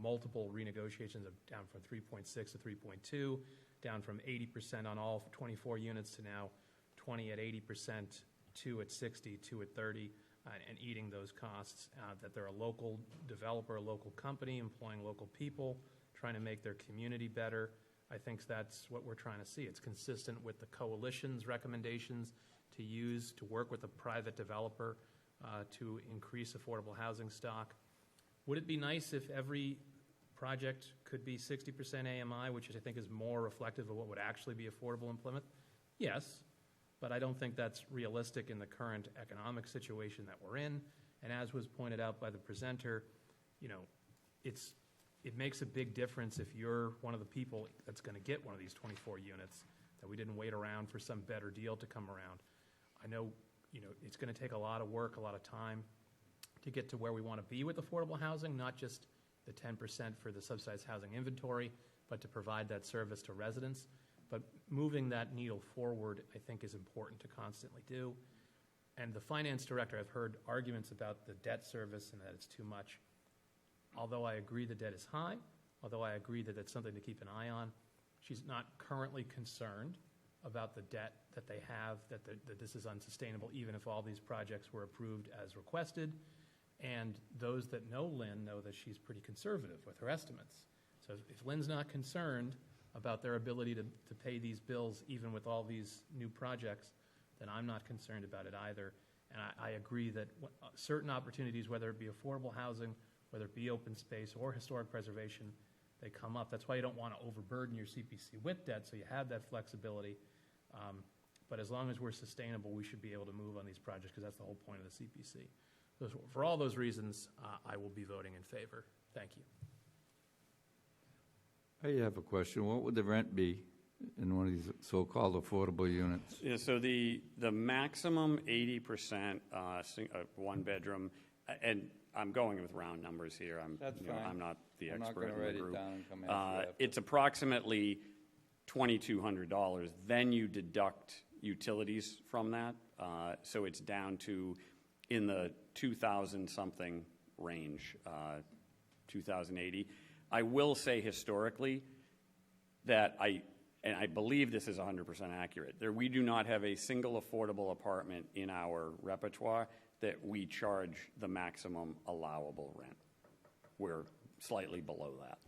multiple renegotiations down from 3.6 to 3.2, down from 80% on all 24 units to now 20 at 80%, 2 at 60, 2 at 30, and eating those costs. That they're a local developer, a local company, employing local people, trying to make their community better. I think that's what we're trying to see. It's consistent with the coalition's recommendations to work with a private developer to increase affordable housing stock. Would it be nice if every project could be 60% AMI, which I think is more reflective of what would actually be affordable in Plymouth? Yes, but I don't think that's realistic in the current economic situation that we're in. And as was pointed out by the presenter, it makes a big difference if you're one of the people that's going to get one of these 24 units, that we didn't wait around for some better deal to come around. I know, it's going to take a lot of work, a lot of time to get to where we want to be with affordable housing, not just the 10% for the subsidized housing inventory, but to provide that service to residents. But moving that needle forward, I think, is important to constantly do. And the finance director, I've heard arguments about the debt service and that it's too much. Although I agree the debt is high, although I agree that it's something to keep an eye on, she's not currently concerned about the debt that they have, that this is unsustainable, even if all these projects were approved as requested. And those that know Lynn know that she's pretty conservative with her estimates. So if Lynn's not concerned about their ability to pay these bills, even with all these new projects, then I'm not concerned about it either. And I agree that certain opportunities, whether it be affordable housing, whether it be open space or historic preservation, they come up. That's why you don't want to overburden your CPC with debt, so you have that flexibility. But as long as we're sustainable, we should be able to move on these projects, because that's the whole point of the CPC. So for all those reasons, I will be voting in favor. Thank you. I have a question. What would the rent be in one of these so-called affordable units? Yeah, so the maximum 80% one bedroom, and I'm going with round numbers here. That's fine. I'm not the I'm not expert gonna in the write it group. down and come after that. It's approximately $2,200. Then you deduct utilities from that, so it's down to in the 2,000 something range, 2,080. I will say historically that I believe this is 100% accurate. We do not have a single affordable apartment in our repertoire that we charge the maximum allowable rent. We're slightly below that.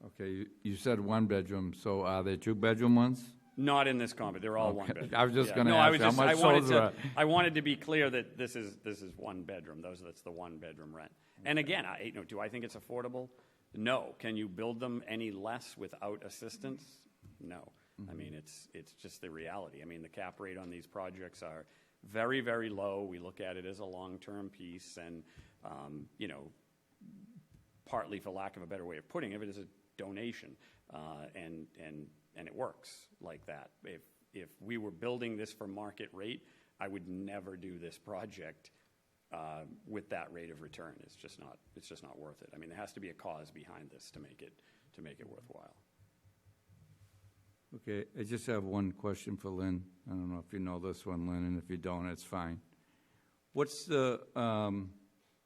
Okay, you said one bedroom, so are there two-bedroom ones? Not in this comment. They're all one bedroom. I was just going to No, ask how much those are. I wanted to be clear that this is one bedroom. That's the one bedroom rent. And again, do I think it's affordable? No. Can you build them any less without assistance? No. I mean, it's just the reality. I mean, the cap rate on these projects are very, very low. We look at it as a long-term piece, and partly, for lack of a better way of putting it is a donation, and it works like that. If we were building this for market rate, I would never do this project with that rate of return. It's just not worth it. I mean, there has to be a cause behind this to make it worthwhile. Okay, I just have one question for Lynn. I don't know if you know this one, Lynn, and if you don't, it's fine. What's the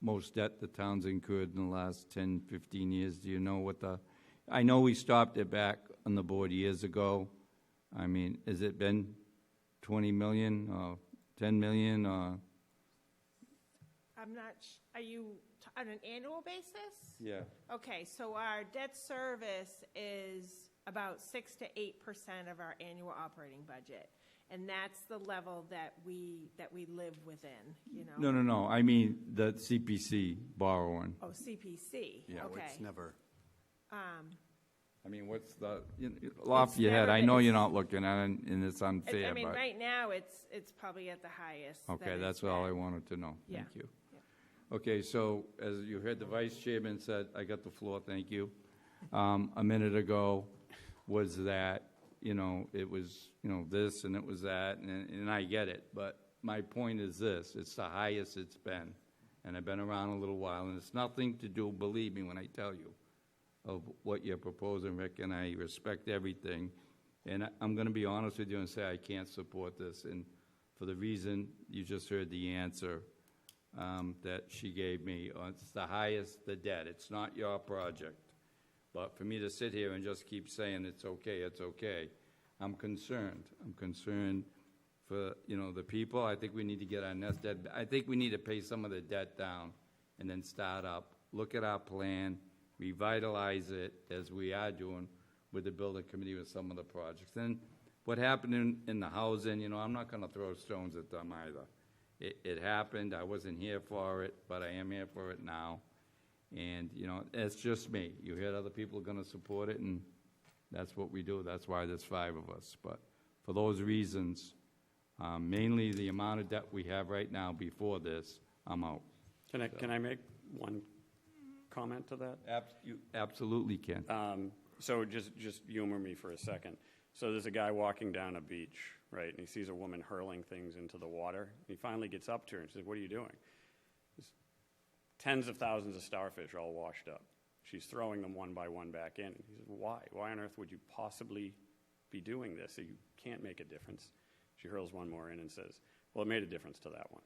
most debt the town's incurred in the last 10, 15 years? Do you know what I know we stopped it back on the board years ago. I mean, has it been 20 million or 10 million or? I'm not, are you on an annual basis? Yeah. Okay, so our debt service is about 6 to 8% of our annual operating budget. And that's the level that we live within, you know? No. I mean, the CPC borrowing. Oh, CPC, Yeah, okay. It's never, I mean, what's off your head? I know you're not looking at it, and it's unfair, I mean, but. right now, it's probably at the highest. that Okay, it's that's all I been. wanted to know. Yeah. Thank you. Okay, so as you heard the vice chairman said, I got the floor, thank you. A minute ago was that, it was, this and it was that, and I get it. But my point is this, it's the highest it's been. And I've been around a little while, and it's nothing to do, believe me when I tell you, of what you're proposing, Rick, and I respect everything. And I'm going to be honest with you and say I can't support this. And for the reason you just heard the answer that she gave me, it's the highest, the debt. It's not your project. But for me to sit here and just keep saying it's okay, I'm concerned. I'm concerned for, the people. I think we need to get our nest debt. I think we need to pay some of the debt down and then start up, look at our plan, revitalize it as we are doing with the building committee with some of the projects. And what happened in the housing, I'm not going to throw stones at them either. It happened. I wasn't here for it, but I am here for it now. And, it's just me. You hear other people are going to support it, and that's what we do. That's why there's 5 of us. But for those reasons, mainly the amount of debt we have right now before this, I'm out. Can I make one comment to that? You absolutely can. So just humor me for a second. So there's a guy walking down a beach, right, and he sees a woman hurling things into the water. He finally gets up to her and says, "What are you doing?" tens of thousands of starfish all washed up. She's throwing them one by one back in. And he says, why? Why on earth would you possibly be doing this? You can't make a difference. She hurls one more in and says, well, it made a difference to that one.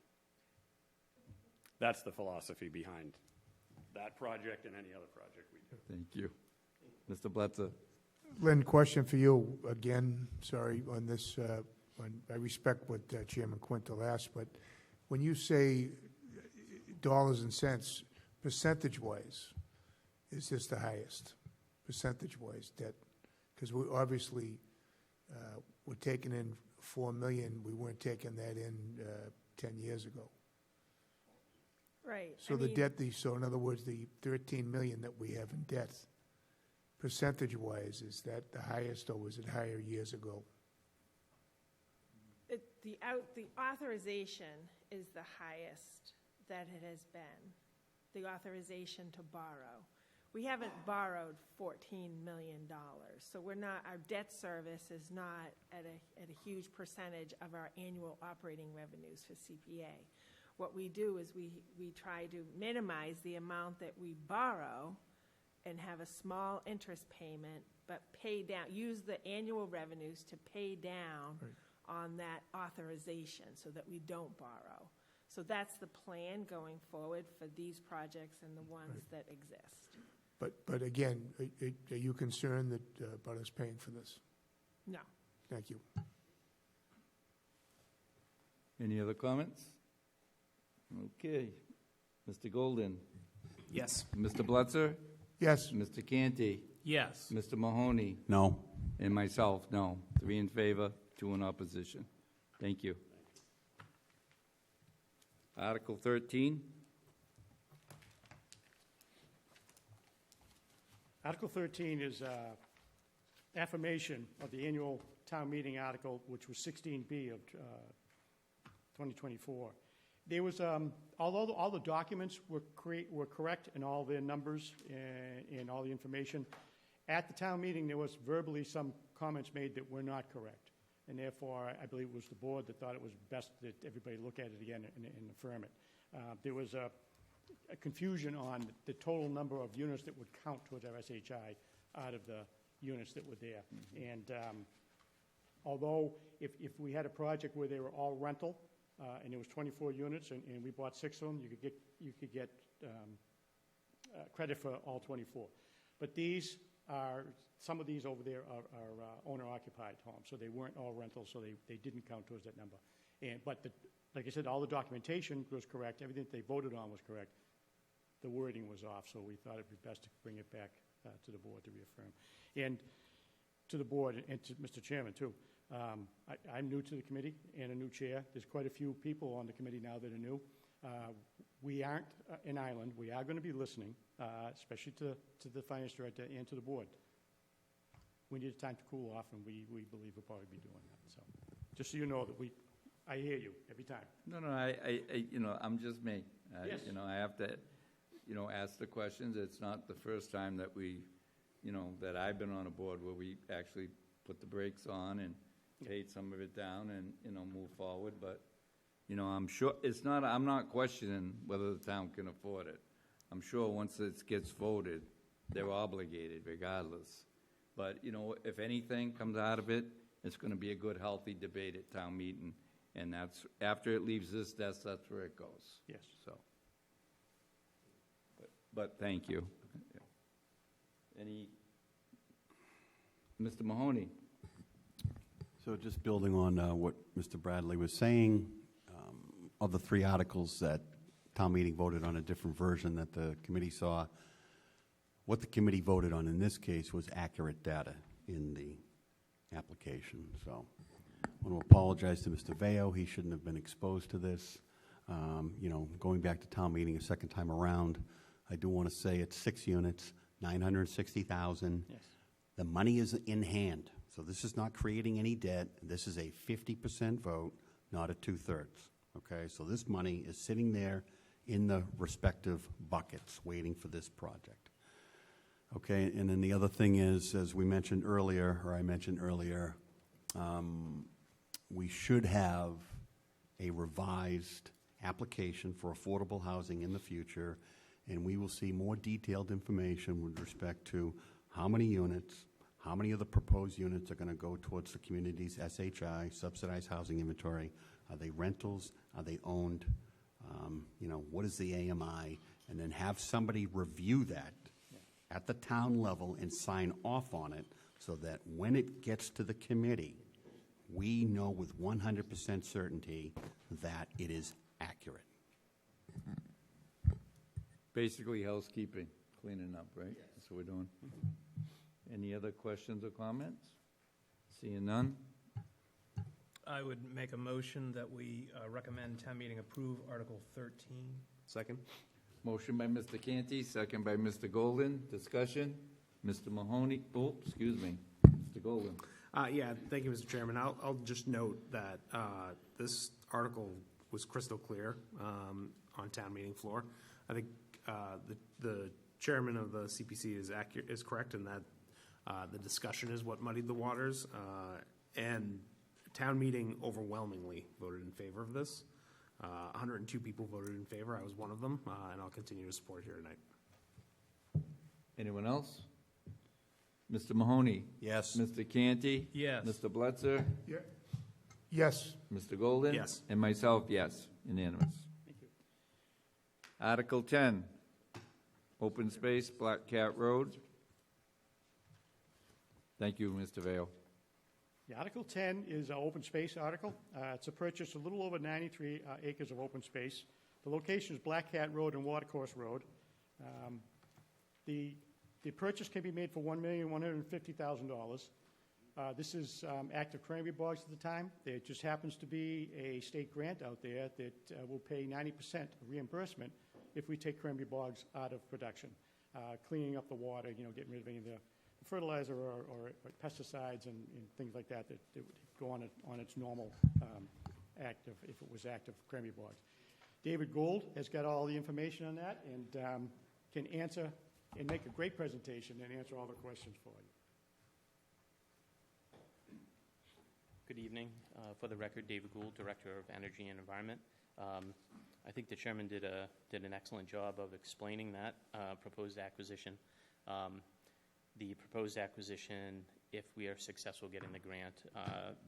That's the philosophy behind that project and any other project we do. Thank you. Mr. Bletzer? Lynn, question for you again, sorry, on this, I respect what Chairman Quintal asked, but when you say dollars and cents, percentage-wise, is this the highest, percentage-wise, debt? Because we obviously, we're taking in $4 million, we weren't taking that in 10 years ago. Right. So the debt, so in other words, the 13 million that we have in debt, percentage-wise, is that the highest, or was it higher years ago? The authorization is the highest that it has been, the authorization to borrow. We haven't borrowed $14 million, so we're not, our debt service is not at a huge percentage of our annual operating revenues for CPA. What we do is we try to minimize the amount that we borrow and have a small interest payment, but pay down, use the annual revenues to pay down on that authorization so that we don't borrow. So that's the plan going forward for these projects and the ones that exist. But again, are you concerned that about us paying for this? No. Thank you. Any other comments? Okay. Mr. Golden? Yes. Mr. Blutzer? Yes. Mr. Canty? Yes. Mr. Mahoney? No. And myself, no. 3 in favor, 2 in opposition. Thank you. Article 13. Article 13 is affirmation of the annual town meeting article, which was 16B of 2024. There was, although all the documents were correct in all their numbers and all the information, at the town meeting there was verbally some comments made that were not correct. And therefore, I believe it was the board that thought it was best that everybody look at it again and affirm it. There was a confusion on the total number of units that would count towards our SHI out of the units that were there. And although if we had a project where they were all rental, and there was 24 units, and we bought 6 of them, you could get credit for all 24. But these are, some of these over there are owner-occupied homes, so they weren't all rentals, so they didn't count towards that number. But like I said, all the documentation was correct, everything that they voted on was correct. The wording was off, so we thought it'd be best to bring it back to the board to reaffirm. And to the board, and to Mr. Chairman, too. I'm new to the committee and a new chair. There's quite a few people on the committee now that are new. We aren't an island. We are going to be listening, especially to the finance director and to the board. We need time to cool off, and we believe we'll probably be doing that. So, just so you know that I hear you every time. No, I'm just me. Yes. I have to, ask the questions. It's not the first time that that I've been on a board where we actually put the brakes on and paid some of it down and, move forward. But, I'm sure I'm not questioning whether the town can afford it. I'm sure once it gets voted, they're obligated regardless. But, if anything comes out of it, it's going to be a good, healthy debate at town meeting. And that's, after it leaves this desk, that's where it goes. Yes. So, but thank you. Mr. Mahoney? So just building on what Mr. Bradley was saying, of the 3 articles that town meeting voted on a different version that the committee saw, what the committee voted on in this case was accurate data in the application. So I want to apologize to Mr. Veo. He shouldn't have been exposed to this. Going back to town meeting a second time around, I do want to say it's 6 units, 960,000. Yes. The money is in hand. So this is not creating any debt. This is a 50% vote, not a 2/3. Okay, so this money is sitting there in the respective buckets waiting for this project. Okay, and then the other thing is, as we mentioned earlier, or I mentioned earlier, we should have a revised application for affordable housing in the future and we will see more detailed information with respect to how many units, how many of the proposed units are going to go towards the community's SHI, subsidized housing inventory. Are they rentals? Are they owned? What is the AMI? And then have somebody review that at the town level and sign off on it so that when it gets to the committee, we know with 100% certainty that it is accurate. Basically housekeeping, cleaning up, right? That's what we're doing. Any other questions or comments? Seeing none? I would make a motion that we recommend town meeting approve Article 13. Second? Motion by Mr. Canty, second by Mr. Golden. Discussion? Mr. Mahoney, excuse me, Mr. Golden. Yeah, thank you, Mr. Chairman. I'll just note that this article was crystal clear on town meeting floor. I think the chairman of the CPC is correct in that the discussion is what muddied the waters, and town meeting overwhelmingly voted in favor of this. 102 people voted in favor. I was one of them, and I'll continue to support it here tonight. Anyone else? Mr. Mahoney? Yes. Mr. Canty? Yes. Mr. Blitzer? Yeah. Yes. Mr. Golden? Yes. And myself, yes. Unanimous. Thank you. Article 10, open space, Black Cat Road. Thank you, Mr. Vale. Yeah, Article 10 is our open space article. It's a purchase a little over 93 acres of open space. The location is Black Cat Road and Watercourse Road. The purchase can be made for $1,150,000. This is active cranberry bogs at the time. There just happens to be a state grant out there that will pay 90% of reimbursement if we take cranberry bogs out of production, cleaning up the water, getting rid of any of the fertilizer or pesticides and things like that would go on its normal active, if it was active cranberry bogs. David Gould has got all the information on that and can answer and make a great presentation and answer all the questions for you. Good evening. For the record, David Gould, Director of Energy and Environment. I think the chairman did an excellent job of explaining that proposed acquisition. The proposed acquisition, if we are successful getting the grant,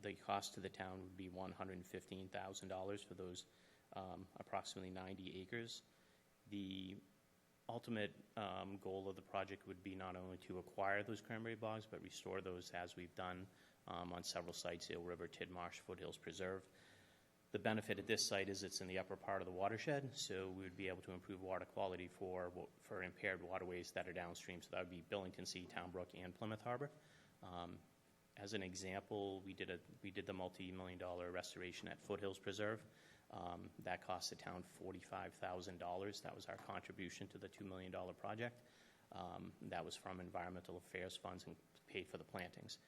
the cost to the town would be $115,000 for those approximately 90 acres. The ultimate goal of the project would be not only to acquire those cranberry bogs, but restore those as we've done on several sites, Eel River, Tidmarsh, Foothills Preserve. The benefit at this site is it's in the upper part of the watershed, so we would be able to improve water quality for impaired waterways that are downstream. So that would be Billington Sea, Townbrook, and Plymouth Harbor. As an example, we did the multi-million-dollar restoration at Foothills Preserve. That cost the town $45,000. That was our contribution to the $2 million project. That was from environmental affairs funds and paid for the plantings.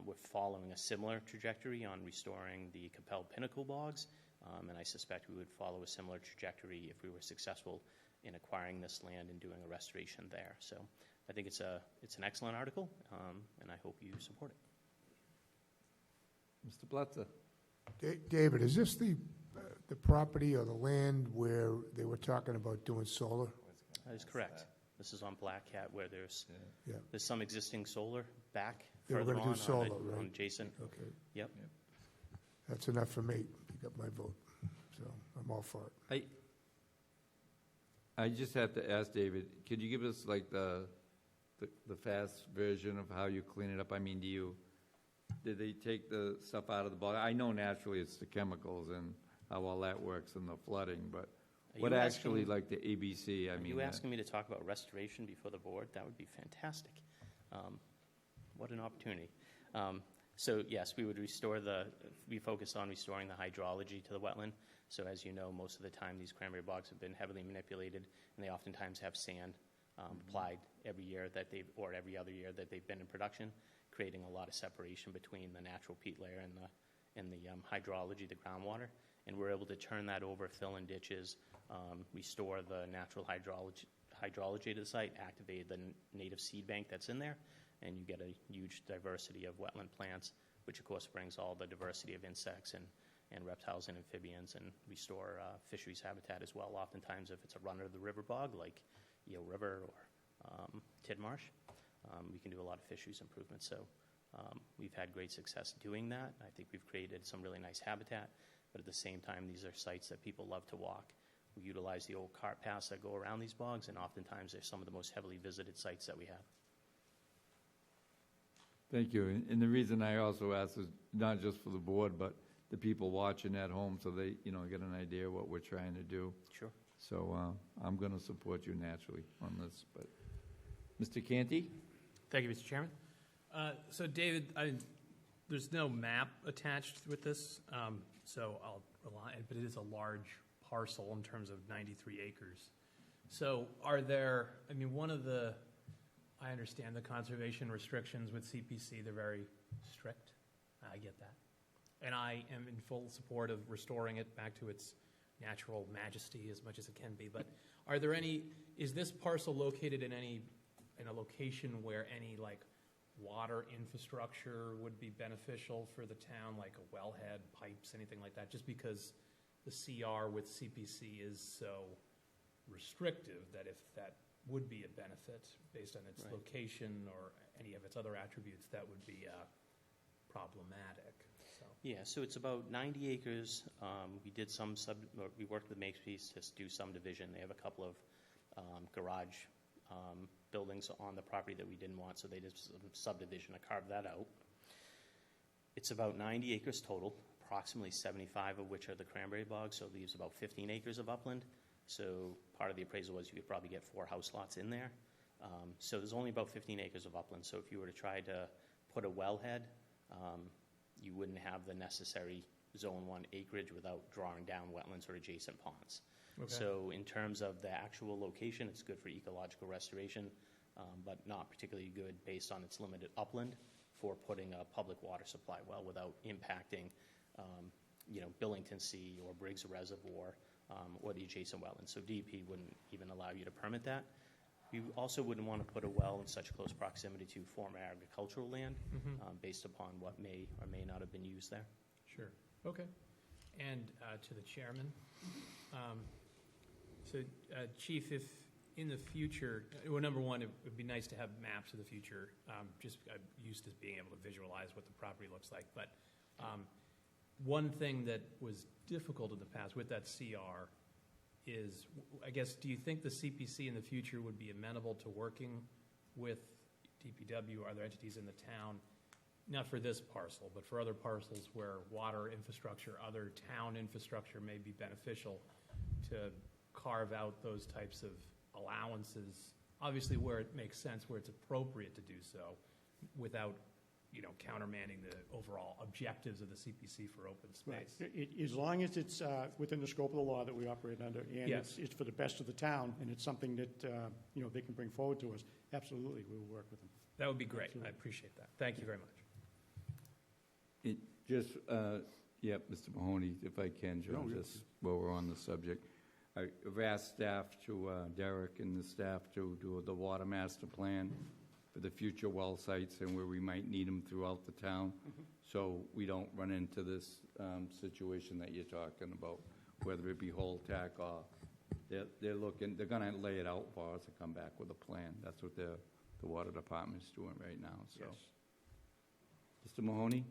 We're following a similar trajectory on restoring the Capel Pinnacle bogs, and I suspect we would follow a similar trajectory if we were successful in acquiring this land and doing a restoration there. So I think it's an excellent article, and I hope you support it. Mr. Blitzer? David, is this the property or the land where they were talking about doing solar? That is correct. This is on Black Cat where there's Yeah. some existing solar back They were further gonna do on solar, on right? adjacent. Okay. Yep. That's enough for me. You got my vote. So I'm all for it. I just have to ask David, could you give us like the fast version of how you clean it up? I mean, did they take the stuff out of the bog? I know naturally it's the chemicals and how all that works and the flooding, but what actually, like the ABC, I mean. Are you asking me to talk about restoration before the board? That would be fantastic. What an opportunity. So yes, we focus on restoring the hydrology to the wetland. So as you know, most of the time these cranberry bogs have been heavily manipulated, and they oftentimes have sand applied every year or every other year that they've been in production, creating a lot of separation between the natural peat layer and the hydrology, the groundwater. And we're able to turn that over, fill in ditches, restore the natural hydrology to the site, activate the native seed bank that's in there, and you get a huge diversity of wetland plants, which of course brings all the diversity of insects and reptiles and amphibians, and restore fisheries habitat as well. Oftentimes, if it's a run of the river bog, like Eel River or Tidmarsh. We can do a lot of fish use improvements. So we've had great success doing that. I think we've created some really nice habitat, but at the same time, these are sites that people love to walk. We utilize the old cart paths that go around these bogs, and oftentimes they're some of the most heavily visited sites that we have. Thank you. And the reason I also ask is not just for the board, but the people watching at home, so they, get an idea of what we're trying to do. Sure. So I'm going to support you naturally on this, but Mr. Canty? Thank you, Mr. Chairman. So, David, there's no map attached with this, so I'll rely, but it is a large parcel in terms of 93 acres. So are there, I understand the conservation restrictions with CPC, they're very strict. I get that. And I am in full support of restoring it back to its natural majesty as much as it can be. But are there is this parcel located in a location where any water infrastructure would be beneficial for the town, like a wellhead, pipes, anything like that? Just because the CR with CPC is so restrictive that if that would be a benefit based on its Right. location or any of its other attributes, that would be problematic. So. Yeah, so it's about 90 acres. We did we worked with Makepeace to do some division. They have a couple of garage buildings on the property that we didn't want, so they did some subdivision to carve that out. It's about 90 acres total, approximately 75 of which are the cranberry bogs, so it leaves about 15 acres of upland. So part of the appraisal was you could probably get 4 house lots in there. So there's only about 15 acres of upland, so if you were to try to put a wellhead, you wouldn't have the necessary Zone 1 acreage without drawing down wetlands or adjacent ponds. Okay. So in terms of the actual location, it's good for ecological restoration, but not particularly good based on its limited upland for putting a public water supply well without impacting, Billington Sea or Briggs Reservoir or the adjacent wetlands. So DEP wouldn't even allow you to permit that. You also wouldn't want to put a well in such close proximity to former agricultural land based upon what may or may not have been used there. Sure. Okay. And to the chairman, Chief, if in the future, well, number one, it would be nice to have maps of the future. I'm used to being able to visualize what the property looks like. But one thing that was difficult in the past with that CR is, I guess, do you think the CPC in the future would be amenable to working with DPW or other entities in the town, not for this parcel, but for other parcels where water infrastructure, other town infrastructure may be beneficial, to carve out those types of allowances, obviously where it makes sense, where it's appropriate to do so, without countermanding the overall objectives of the CPC for open space. Right. As long as it's within the scope of the law that we operate under, and Yes. it's for the best of the town, and it's something that, they can bring forward to us, absolutely, we will work with them. That would be great. Absolutely. I appreciate that. Thank you very much. Mr. Mahoney, if I can, John, just while we're on the subject. I've asked staff Derek and the staff to do the water master plan for the future well sites and where we might need them throughout the town, so we don't run into this situation that you're talking about, whether it be whole tack or they're going to lay it out for us and come back with a plan. That's what the water department's doing right now. So, Yes. Mr. Mahoney?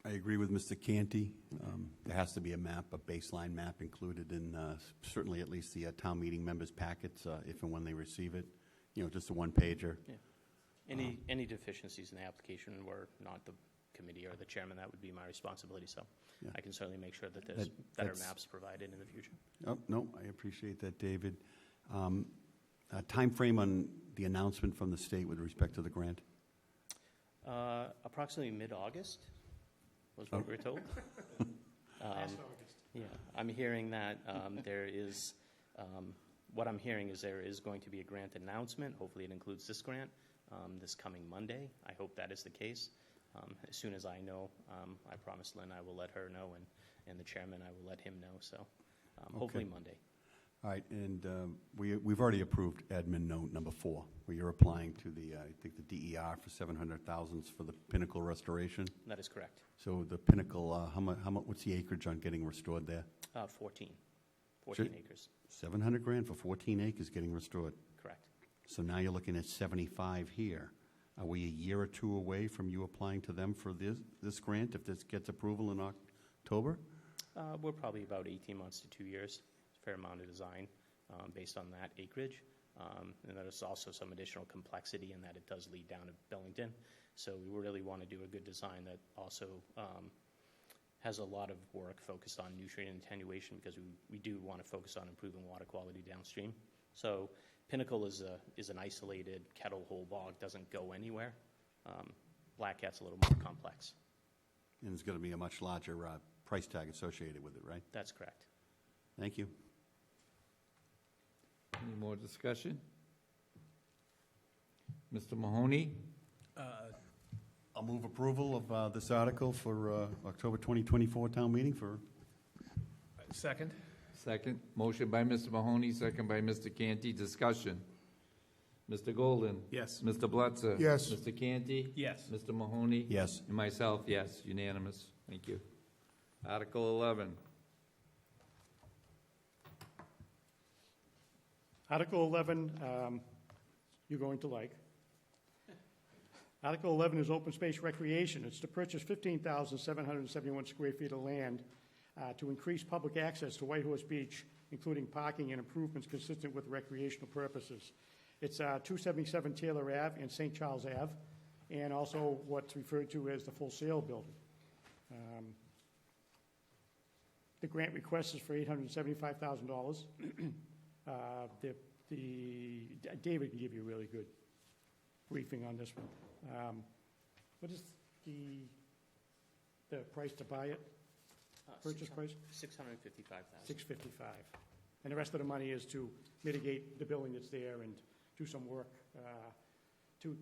I agree with Mr. Canty. There has to be a map, a baseline map included in certainly at least the town meeting members' packets if and when they receive it. Just a one-pager. Yeah. Any deficiencies in the application were not the committee or the chairman, that would be my responsibility. So Yeah. I can certainly make sure that there's better that's- maps provided in the future. Oh, no, I appreciate that, David. A time frame on the announcement from the state with respect to the grant? Approximately mid-August was what we were told. Yeah, I'm hearing that there is, what I'm hearing is there is going to be a grant announcement. Hopefully it includes this grant this coming Monday. I hope that is the case. As soon as I know, I promised Lynn I will let her know, and the chairman, I will let him know. So hopefully Monday. All right, and we've already approved admin note number 4, where you're applying to the, I think, the DER for $700,000 for the Pinnacle restoration. That is correct. So the Pinnacle, how much? What's the acreage on getting restored there? 14 Sure. acres. $700,000 for 14 acres getting restored. Correct. So now you're looking at 75 here. Are we a year or two away from you applying to them for this grant, if this gets approval in October? We're probably about 18 months to 2 years, fair amount of design based on that acreage. And there's also some additional complexity in that it does lead down to Billington. So we really want to do a good design that also has a lot of work focused on nutrient attenuation, because we do want to focus on improving water quality downstream. So Pinnacle is an isolated kettle hole bog, doesn't go anywhere. Black Cat's a little more complex. And there's going to be a much larger price tag associated with it, right? That's correct. Thank you. Any more discussion? Mr. Mahoney? I'll move approval of this article for October 2024 town meeting for... Second. Second. Motion by Mr. Mahoney, second by Mr. Canty. Discussion. Mr. Golden? Yes. Mr. Blutzer? Yes. Mr. Canty? Yes. Mr. Mahoney? Yes. And myself, yes. Unanimous. Thank you. Article 11. Article 11, you're going to like. Article 11 is open space recreation. It's to purchase 15,771 square feet of land to increase public access to White Horse Beach, including parking and improvements consistent with recreational purposes. It's 277 Taylor Ave and St. Charles Ave, and also what's referred to as the Full Sail Building. The grant request is for $875,000. David can give you a really good briefing on this one. What is the price to buy it? Purchase price? $655,000. $655,000. And the rest of the money is to mitigate the building that's there and do some work to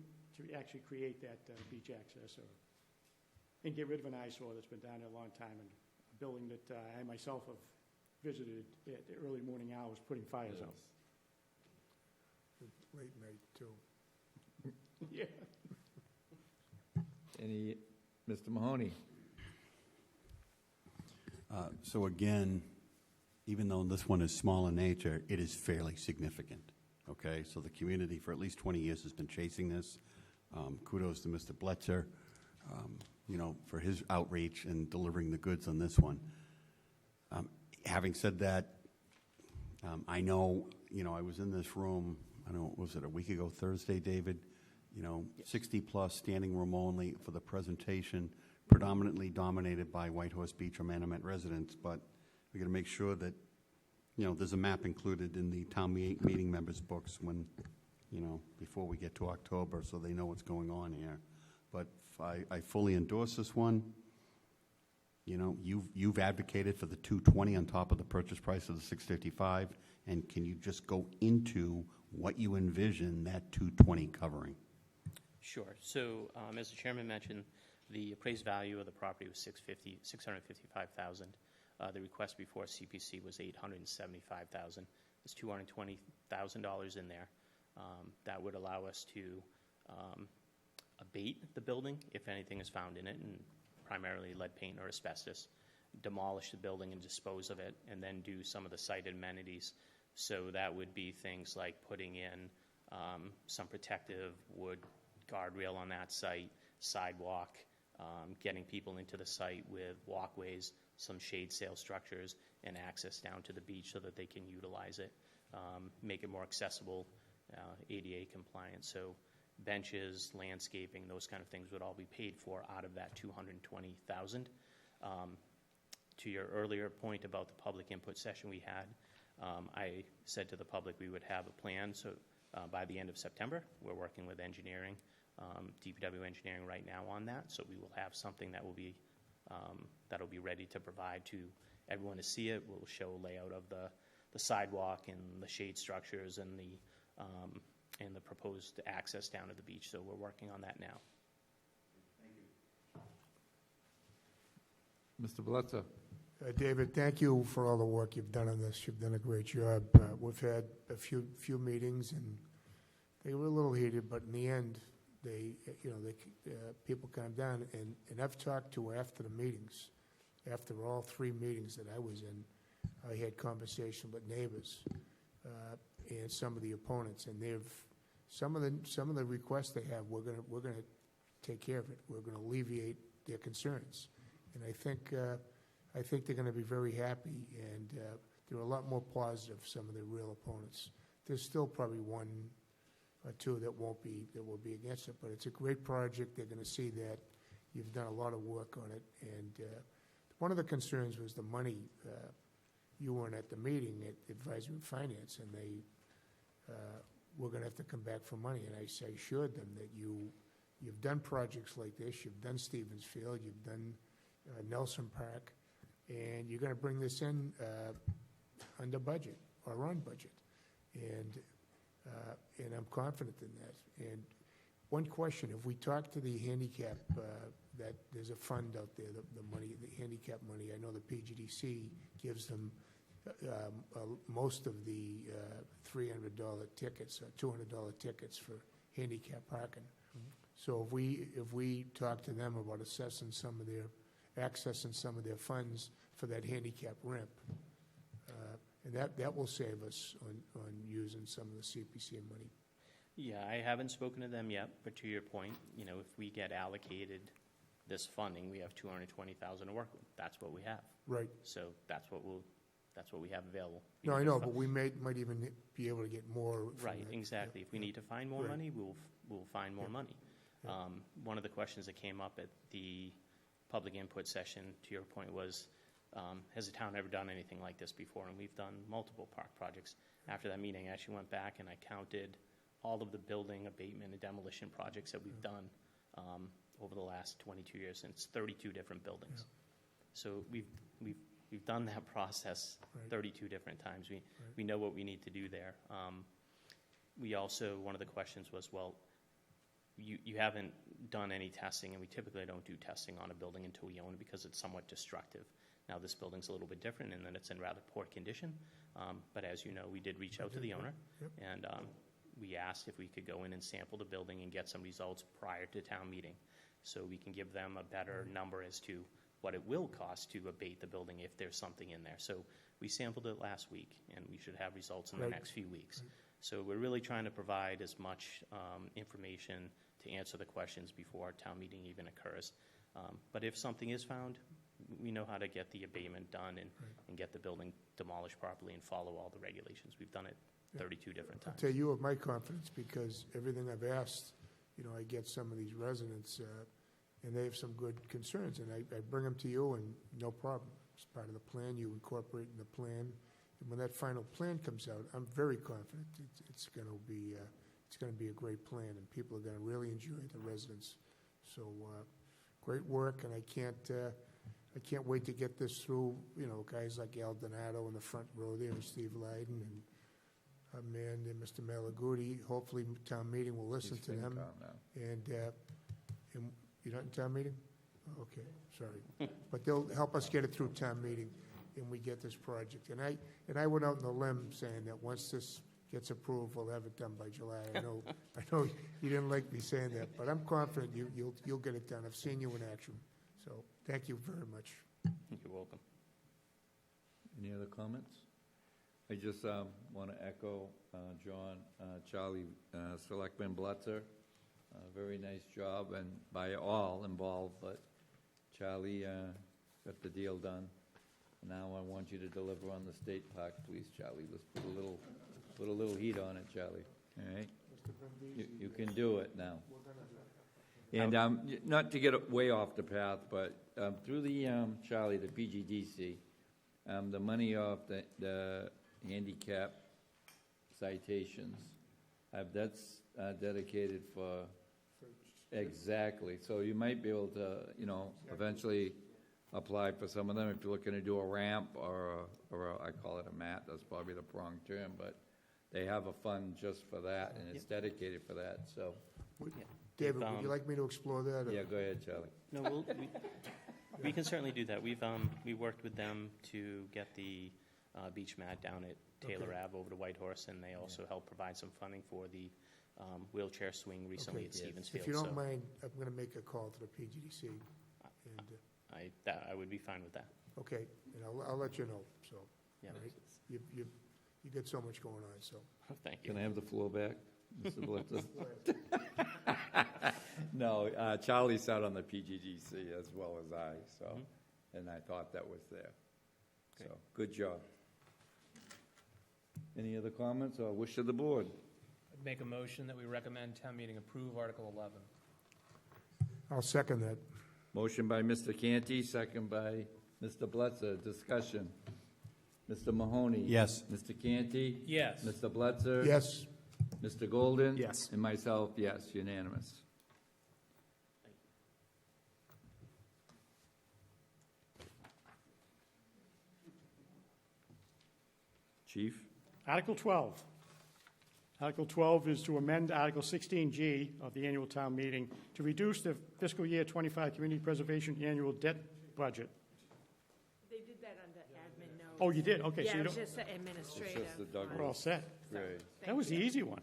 actually create that beach access and get rid of an eyesore that's been down there a long time, and a building that I myself have visited at the early morning hours putting fires out. Late night, too. Yeah. Any, Mr. Mahoney? So again, even though this one is small in nature, it is fairly significant, okay? So the community for at least 20 years has been chasing this. Kudos to Mr. Blutzer, for his outreach and delivering the goods on this one. Having said that, I know, I was in this room, I don't know, was it a week ago Thursday, David? 60-plus standing room only for the presentation, predominantly dominated by White Horse Beach or Manomet residents, but we got to make sure that, there's a map included in the town meeting members' books when, before we get to October, so they know what's going on here. But I fully endorse this one. You've advocated for the 220 on top of the purchase price of the 655, and can you just go into what you envision that 220 covering? Sure. So, as the chairman mentioned, the appraised value of the property was $655,000. The request before CPC was $875,000. There's $220,000 in there. That would allow us to abate the building if anything is found in it, and primarily lead paint or asbestos, demolish the building and dispose of it, and then do some of the site amenities. So that would be things like putting in some protective wood guardrail on that site, sidewalk, getting people into the site with walkways, some shade sail structures, and access down to the beach so that they can utilize it, make it more accessible, ADA compliant. So benches, landscaping, those kind of things would all be paid for out of that $220,000. To your earlier point about the public input session we had, I said to the public we would have a plan. So by the end of September, we're working with engineering, DPW engineering right now on that. So we will have something that will be that'll be ready to provide to everyone to see it. We'll show a layout of the sidewalk and the shade structures and the proposed access down to the beach. So we're working on that now. Mr. Blutzer? David, thank you for all the work you've done on this. You've done a great job. We've had a few meetings, and they were a little heated, but in the end, people calmed down. And I've talked to after the meetings, after all 3 meetings that I was in, I had conversation with neighbors, and some of the opponents, and some of the requests they have, we're gonna take care of it. We're gonna alleviate their concerns, and I think they're gonna be very happy, and there are a lot more positive, some of the real opponents. There's still probably one or two that will be against it, but it's a great project. They're gonna see that you've done a lot of work on it, and one of the concerns was the money. You weren't at the meeting at Advisory and Finance, and they were going to have to come back for money. And I assured them that you've done projects like this, you've done Stevens Field, you've done Nelson Park, and you're going to bring this in under budget or on budget. And I'm confident in that. And one question, if we talk to the handicap, that there's a fund out there, the money, the handicap money, I know the PGDC gives them most of the $300 tickets, $200 tickets for handicap parking. So if we talk to them about accessing some of their funds for that handicap ramp, and that will save us on using some of the CPC money. Yeah, I haven't spoken to them yet, but to your point, if we get allocated this funding, we have $220,000 to work with. That's what we have. Right. So that's what we have available. No, I know, but we might even be able to get more. Right, exactly. If we need to find more money, we'll find more money. One of the questions that came up at the public input session, to your point, was, has the town ever done anything like this before? And we've done multiple park projects. After that meeting, I actually went back and I counted all of the building abatement and demolition projects that we've done over the last 22 years, and it's 32 different buildings. So we've done that process 32 different times. We know what we need to do there. We also, one of the questions was, well, you haven't done any testing, and we typically don't do testing on a building until we own it because it's somewhat destructive. Now, this building's a little bit different in that it's in rather poor condition, but as you know, we did reach out to the owner, and we asked if we could go in and sample the building and get some results prior to town meeting, so we can give them a better number as to what it will cost to abate the building if there's something in there. So we sampled it last week, and we should have results in the next few weeks. So we're really trying to provide as much information to answer the questions before town meeting even occurs. But if something is found, we know how to get the abatement done and get the building demolished properly and follow all the regulations. We've done it 32 different times. I'll tell you of my confidence, because everything I've asked, I get some of these residents, and they have some good concerns, and I bring them to you, and no problem. It's part of the plan. You incorporate in the plan, and when that final plan comes out, I'm very confident it's going to be a great plan, and people are going to really enjoy it, the residents. So great work, and I can't wait to get this through. Guys like Al Donato in the front row there, and Steve Lyden, and Amanda and Mr. Malaguti. Hopefully, town meeting will listen to them. And you're not in town meeting? Okay, sorry. But they'll help us get it through town meeting, and we get this project. And I went out on the limb saying that once this gets approved, we'll have it done by July. I know you didn't like me saying that, but I'm confident you'll get it done. I've seen you in action. So thank you very much. You're welcome. Any other comments? I just want to echo John, Charlie, Selectman Blutzer. Very nice job, and by all involved, but Charlie got the deal done. Now I want you to deliver on the state park, please, Charlie. Let's put a little heat on it, Charlie. All right? You can do it now. And not to get way off the path, but through the, Charlie, the PGDC, the money off the handicap citations, that's dedicated for, exactly. So you might be able to, eventually apply for some of them if you're looking to do a ramp or I call it a mat, that's probably the wrong term, but they have a fund just for that, and it's dedicated for that, so. David, would you like me to explore that? Yeah, go ahead, Charlie. No, we can certainly do that. We worked with them to get the beach mat down at Taylor Ave over to Whitehorse, and they also helped provide some funding for the wheelchair swing recently at Stevens Field. If you don't mind, I'm going to make a call to the PGDC. And I would be fine with that. Okay, and I'll let you know. So, Yeah. right? You You got so much going on, so. Thank you. Can I have the floor back, Mr. Blitzer? No, Charlie sat on the PGDC as well as I, so, and I thought that was there. So, good job. Any other comments or wish of the board? I'd make a motion that we recommend town meeting approve Article 11. I'll second that. Motion by Mr. Canty, second by Mr. Blitzer. Discussion. Mr. Mahoney? Yes. Mr. Canty? Yes. Mr. Blitzer? Yes, Mr. Golden? Yes. And myself, yes, unanimous. Chief? Article 12. Article 12 is to amend Article 16G of the annual town meeting to reduce the fiscal year 25 community preservation annual debt budget. They did that under admin notes. Oh, you did? Okay, so Yeah, you it was don't, just the administrative. It's just the Douglas. we're all set. Great. That was the easy one.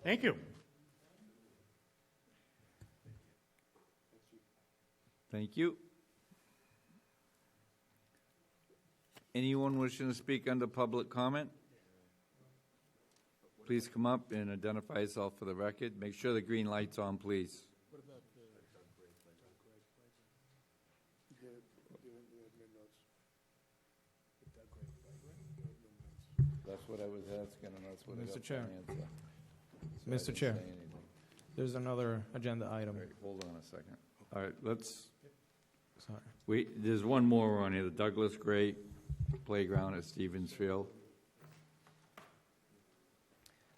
Thank you. Thank you. Anyone wishing to speak under public comment? Please come up and identify yourself for the record. Make sure the green light's on, please. That's what I was asking, and that's what I got Mr. Chair. the answer. So I Mr. didn't Chair. say anything. There's another agenda item. Wait, hold on a second. All right, let's, Sorry. wait, there's one more on here, the Douglas Gray Playground at Stevens Field.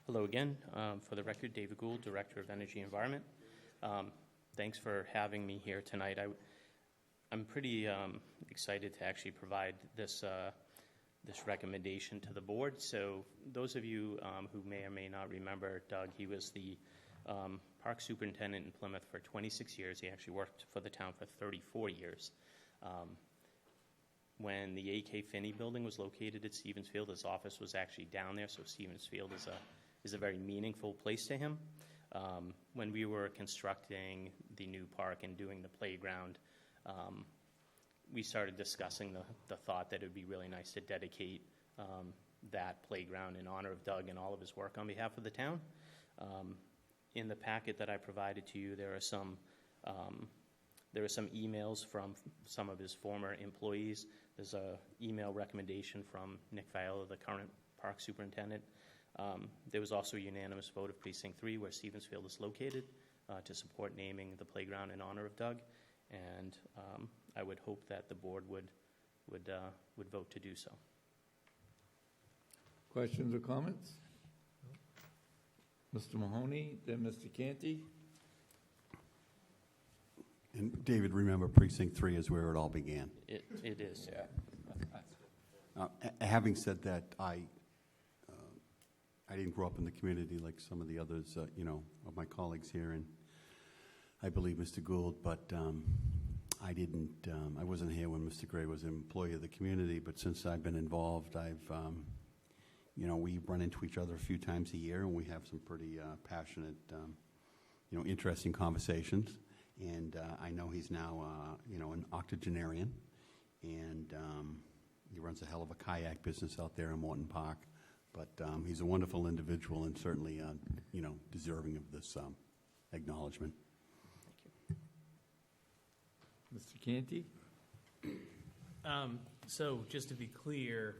Hello again. For the record, David Gould, Director of Energy and Environment. Thanks for having me here tonight. I'm pretty excited to actually provide this recommendation to the board. So those of you who may or may not remember Doug, he was the park superintendent in Plymouth for 26 years. He actually worked for the town for 34 years. When the A.K. Finney building was located at Stevens Field, his office was actually down there, so Stevens Field is a very meaningful place to him. When we were constructing the new park and doing the playground, we started discussing the thought that it would be really nice to dedicate that playground in honor of Doug and all of his work on behalf of the town. In the packet that I provided to you, there are some emails from some of his former employees. There's an email recommendation from Nick Viola, the current park superintendent. There was also a unanimous vote of Precinct 3, where Stevens Field is located, to support naming the playground in honor of Doug. And I would hope that the board would vote to do so. Questions or comments? Mr. Mahoney, then Mr. Canty. And David, remember Precinct 3 is where it all began. It is. Yeah. Having said that, I didn't grow up in the community like some of the others, of my colleagues here, and I believe Mr. Gould, but I wasn't here when Mr. Gray was an employee of the community, but since I've been involved, we run into each other a few times a year, and we have some pretty passionate, interesting conversations. And I know he's now, an octogenarian, and he runs a hell of a kayak business out there in Morton Park. But he's a wonderful individual and certainly, deserving of this acknowledgement. Mr. Canty? So just to be clear,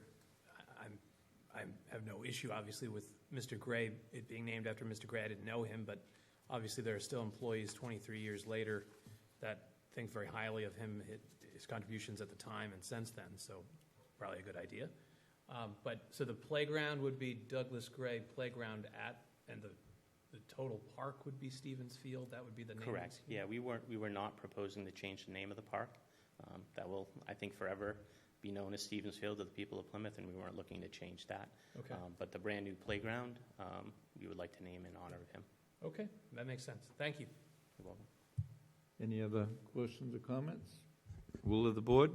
I have no issue, obviously, with Mr. Gray, it being named after Mr. Gray. I didn't know him, but obviously there are still employees 23 years later that think very highly of him, his contributions at the time and since then, so probably a good idea. So the playground would be Douglas Gray Playground and the total park would be Stevens Field? That would be the name? Correct. Yeah, we were not proposing to change the name of the park. That will, I think, forever be known as Stevens Field to the people of Plymouth, and we weren't looking to change that. Okay. But the brand-new playground, we would like to name in honor of him. Okay, that makes sense. Thank you. You're welcome. Any other questions or comments? Will of the board?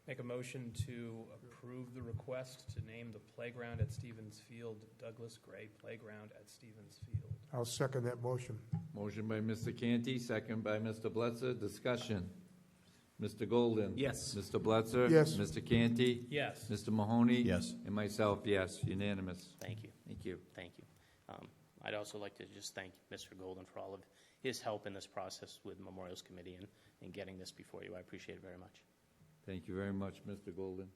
Make a motion to approve the request to name the playground at Stevens Field, Douglas Gray Playground at Stevens Field. I'll second that motion. Motion by Mr. Canty, second by Mr. Blitzer. Discussion. Mr. Golden? Yes. Mr. Blitzer? Yes. Mr. Canty? Yes. Mr. Mahoney? Yes. And myself, yes, unanimous. Thank you. Thank you. Thank you. I'd also like to just thank Mr. Golden for all of his help in this process with Memorials Committee and getting this before you. I appreciate it very much. Thank you very much, Mr. Golden.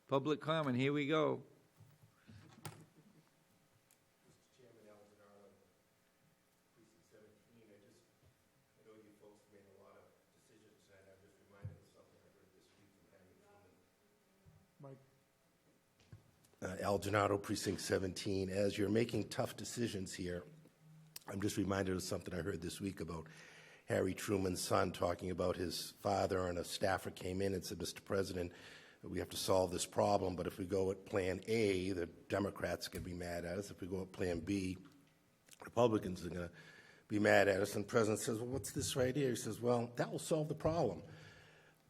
Public comment, here we go. Al Gennaro, Precinct 17. As you're making tough decisions here, I'm just reminded of something I heard this week about Harry Truman's son talking about his father, and a staffer came in and said, Mr. President, we have to solve this problem, but if we go at Plan A, the Democrats are going to be mad at us. If we go at Plan B, Republicans are going to be mad at us. And the President says, well, what's this right here? He says, well, that will solve the problem.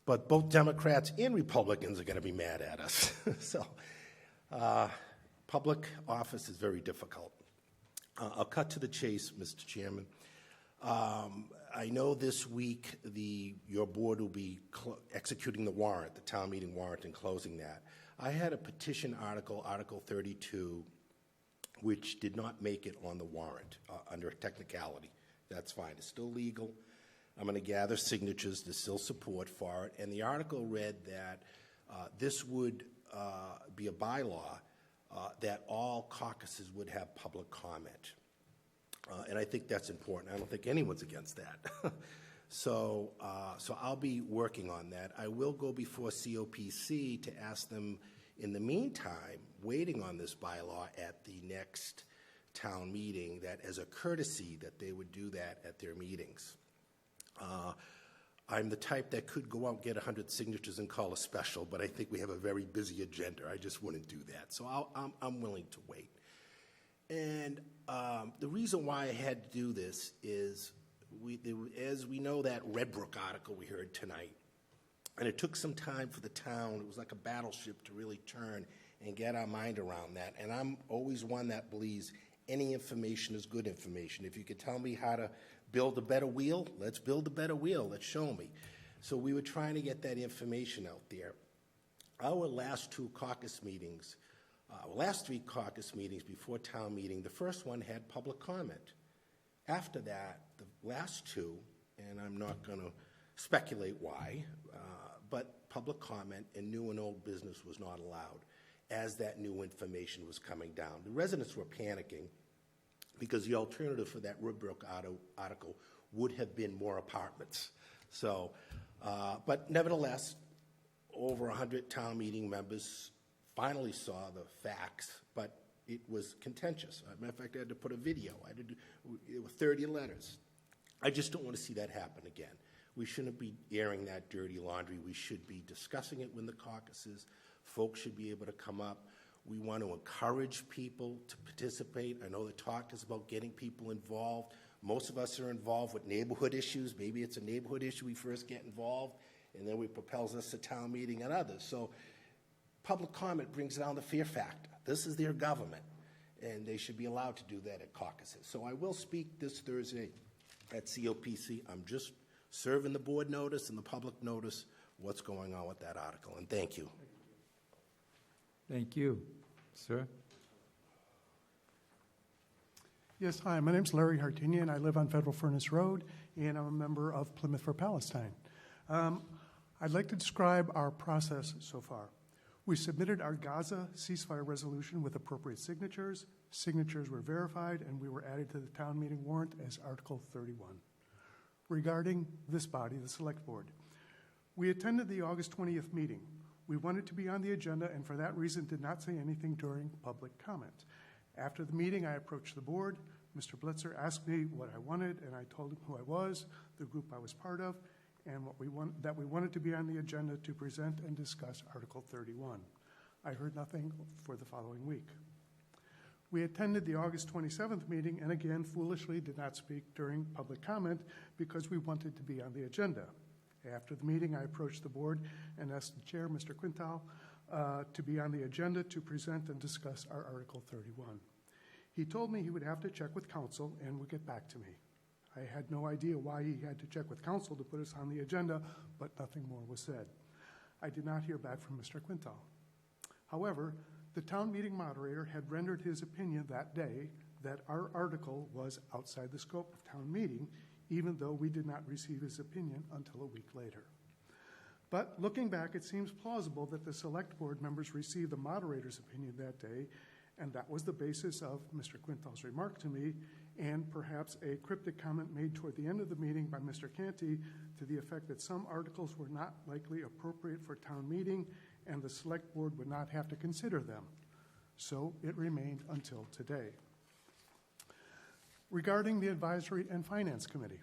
But both Democrats and Republicans are going to be mad at us. So public office is very difficult. I'll cut to the chase, Mr. Chairman. I know this week your board will be executing the warrant, the town meeting warrant, and closing that. I had a petition article, Article 32, which did not make it on the warrant under a technicality. That's fine. It's still legal. I'm going to gather signatures. There's still support for it. And the article read that this would be a bylaw that all caucuses would have public comment. And I think that's important. I don't think anyone's against that. So I'll be working on that. I will go before COPC to ask them, in the meantime, waiting on this bylaw at the next town meeting, that as a courtesy that they would do that at their meetings. I'm the type that could go out and get 100 signatures and call a special, but I think we have a very busy agenda. I just wouldn't do that. So I'm willing to wait. And the reason why I had to do this is, as we know, that Red Brook article we heard tonight, and it took some time for the town. It was like a battleship to really turn and get our mind around that. And I'm always one that believes any information is good information. If you could tell me how to build a better wheel, let's build a better wheel. Let's show me. So we were trying to get that information out there. Our last two caucus meetings, last three caucus meetings before town meeting, the first one had public comment. After that, the last two, and I'm not going to speculate why, but public comment and new and old business was not allowed as that new information was coming down. The residents were panicking because the alternative for that Red Brook article would have been more apartments. So, but nevertheless, over 100 town meeting members finally saw the facts, but it was contentious. As a matter of fact, I had to put a video. It was 30 letters. I just don't want to see that happen again. We shouldn't be airing that dirty laundry. We should be discussing it when the caucuses. Folks should be able to come up. We want to encourage people to participate. I know the talk is about getting people involved. Most of us are involved with neighborhood issues. Maybe it's a neighborhood issue we first get involved, and then it propels us to town meeting and others. So public comment brings down the fear factor. This is their government, and they should be allowed to do that at caucuses. So I will speak this Thursday at COPC. I'm just serving the board notice and the public notice what's going on with that article, and thank you. Thank you. Sir? Yes, hi, my name's Larry Hartinian. I live on Federal Furnace Road, and I'm a member of Plymouth for Palestine. I'd like to describe our process so far. We submitted our Gaza ceasefire resolution with appropriate signatures. Signatures were verified, and we were added to the town meeting warrant as Article 31. Regarding this body, the Select Board, we attended the August 20th meeting. We wanted to be on the agenda, and for that reason did not say anything during public comment. After the meeting, I approached the board. Mr. Blitzer asked me what I wanted, and I told him who I was, the group I was part of, and that we wanted to be on the agenda to present and discuss Article 31. I heard nothing for the following week. We attended the August 27th meeting and again foolishly did not speak during public comment because we wanted to be on the agenda. After the meeting, I approached the board and asked the chair, Mr. Quintal, to be on the agenda to present and discuss our Article 31. He told me he would have to check with council and would get back to me. I had no idea why he had to check with council to put us on the agenda, but nothing more was said. I did not hear back from Mr. Quintal. However, the town meeting moderator had rendered his opinion that day that our article was outside the scope of town meeting, even though we did not receive his opinion until a week later. But looking back, it seems plausible that the select board members received the moderator's opinion that day, and that was the basis of Mr. Quintal's remark to me, and perhaps a cryptic comment made toward the end of the meeting by Mr. Canty to the effect that some articles were not likely appropriate for town meeting and the select board would not have to consider them. So it remained until today. Regarding the Advisory and Finance Committee,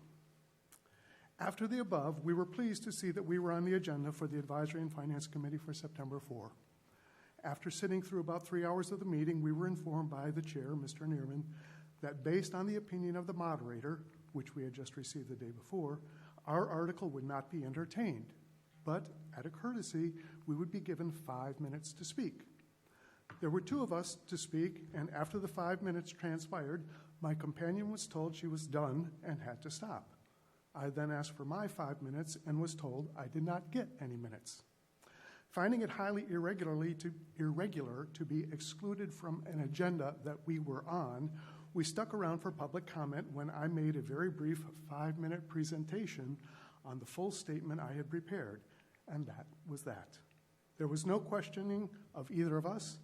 after the above, we were pleased to see that we were on the agenda for the Advisory and Finance Committee for September 4. After sitting through about 3 hours of the meeting, we were informed by the chair, Mr. Neerman, that based on the opinion of the moderator, which we had just received the day before, our article would not be entertained. But out of courtesy, we would be given 5 minutes to speak. There were 2 of us to speak, and after the 5 minutes transpired, my companion was told she was done and had to stop. I then asked for my 5 minutes and was told I did not get any minutes. Finding it highly irregular to be excluded from an agenda that we were on, we stuck around for public comment when I made a very brief 5-minute presentation on the full statement I had prepared, and that was that. There was no questioning of either of us,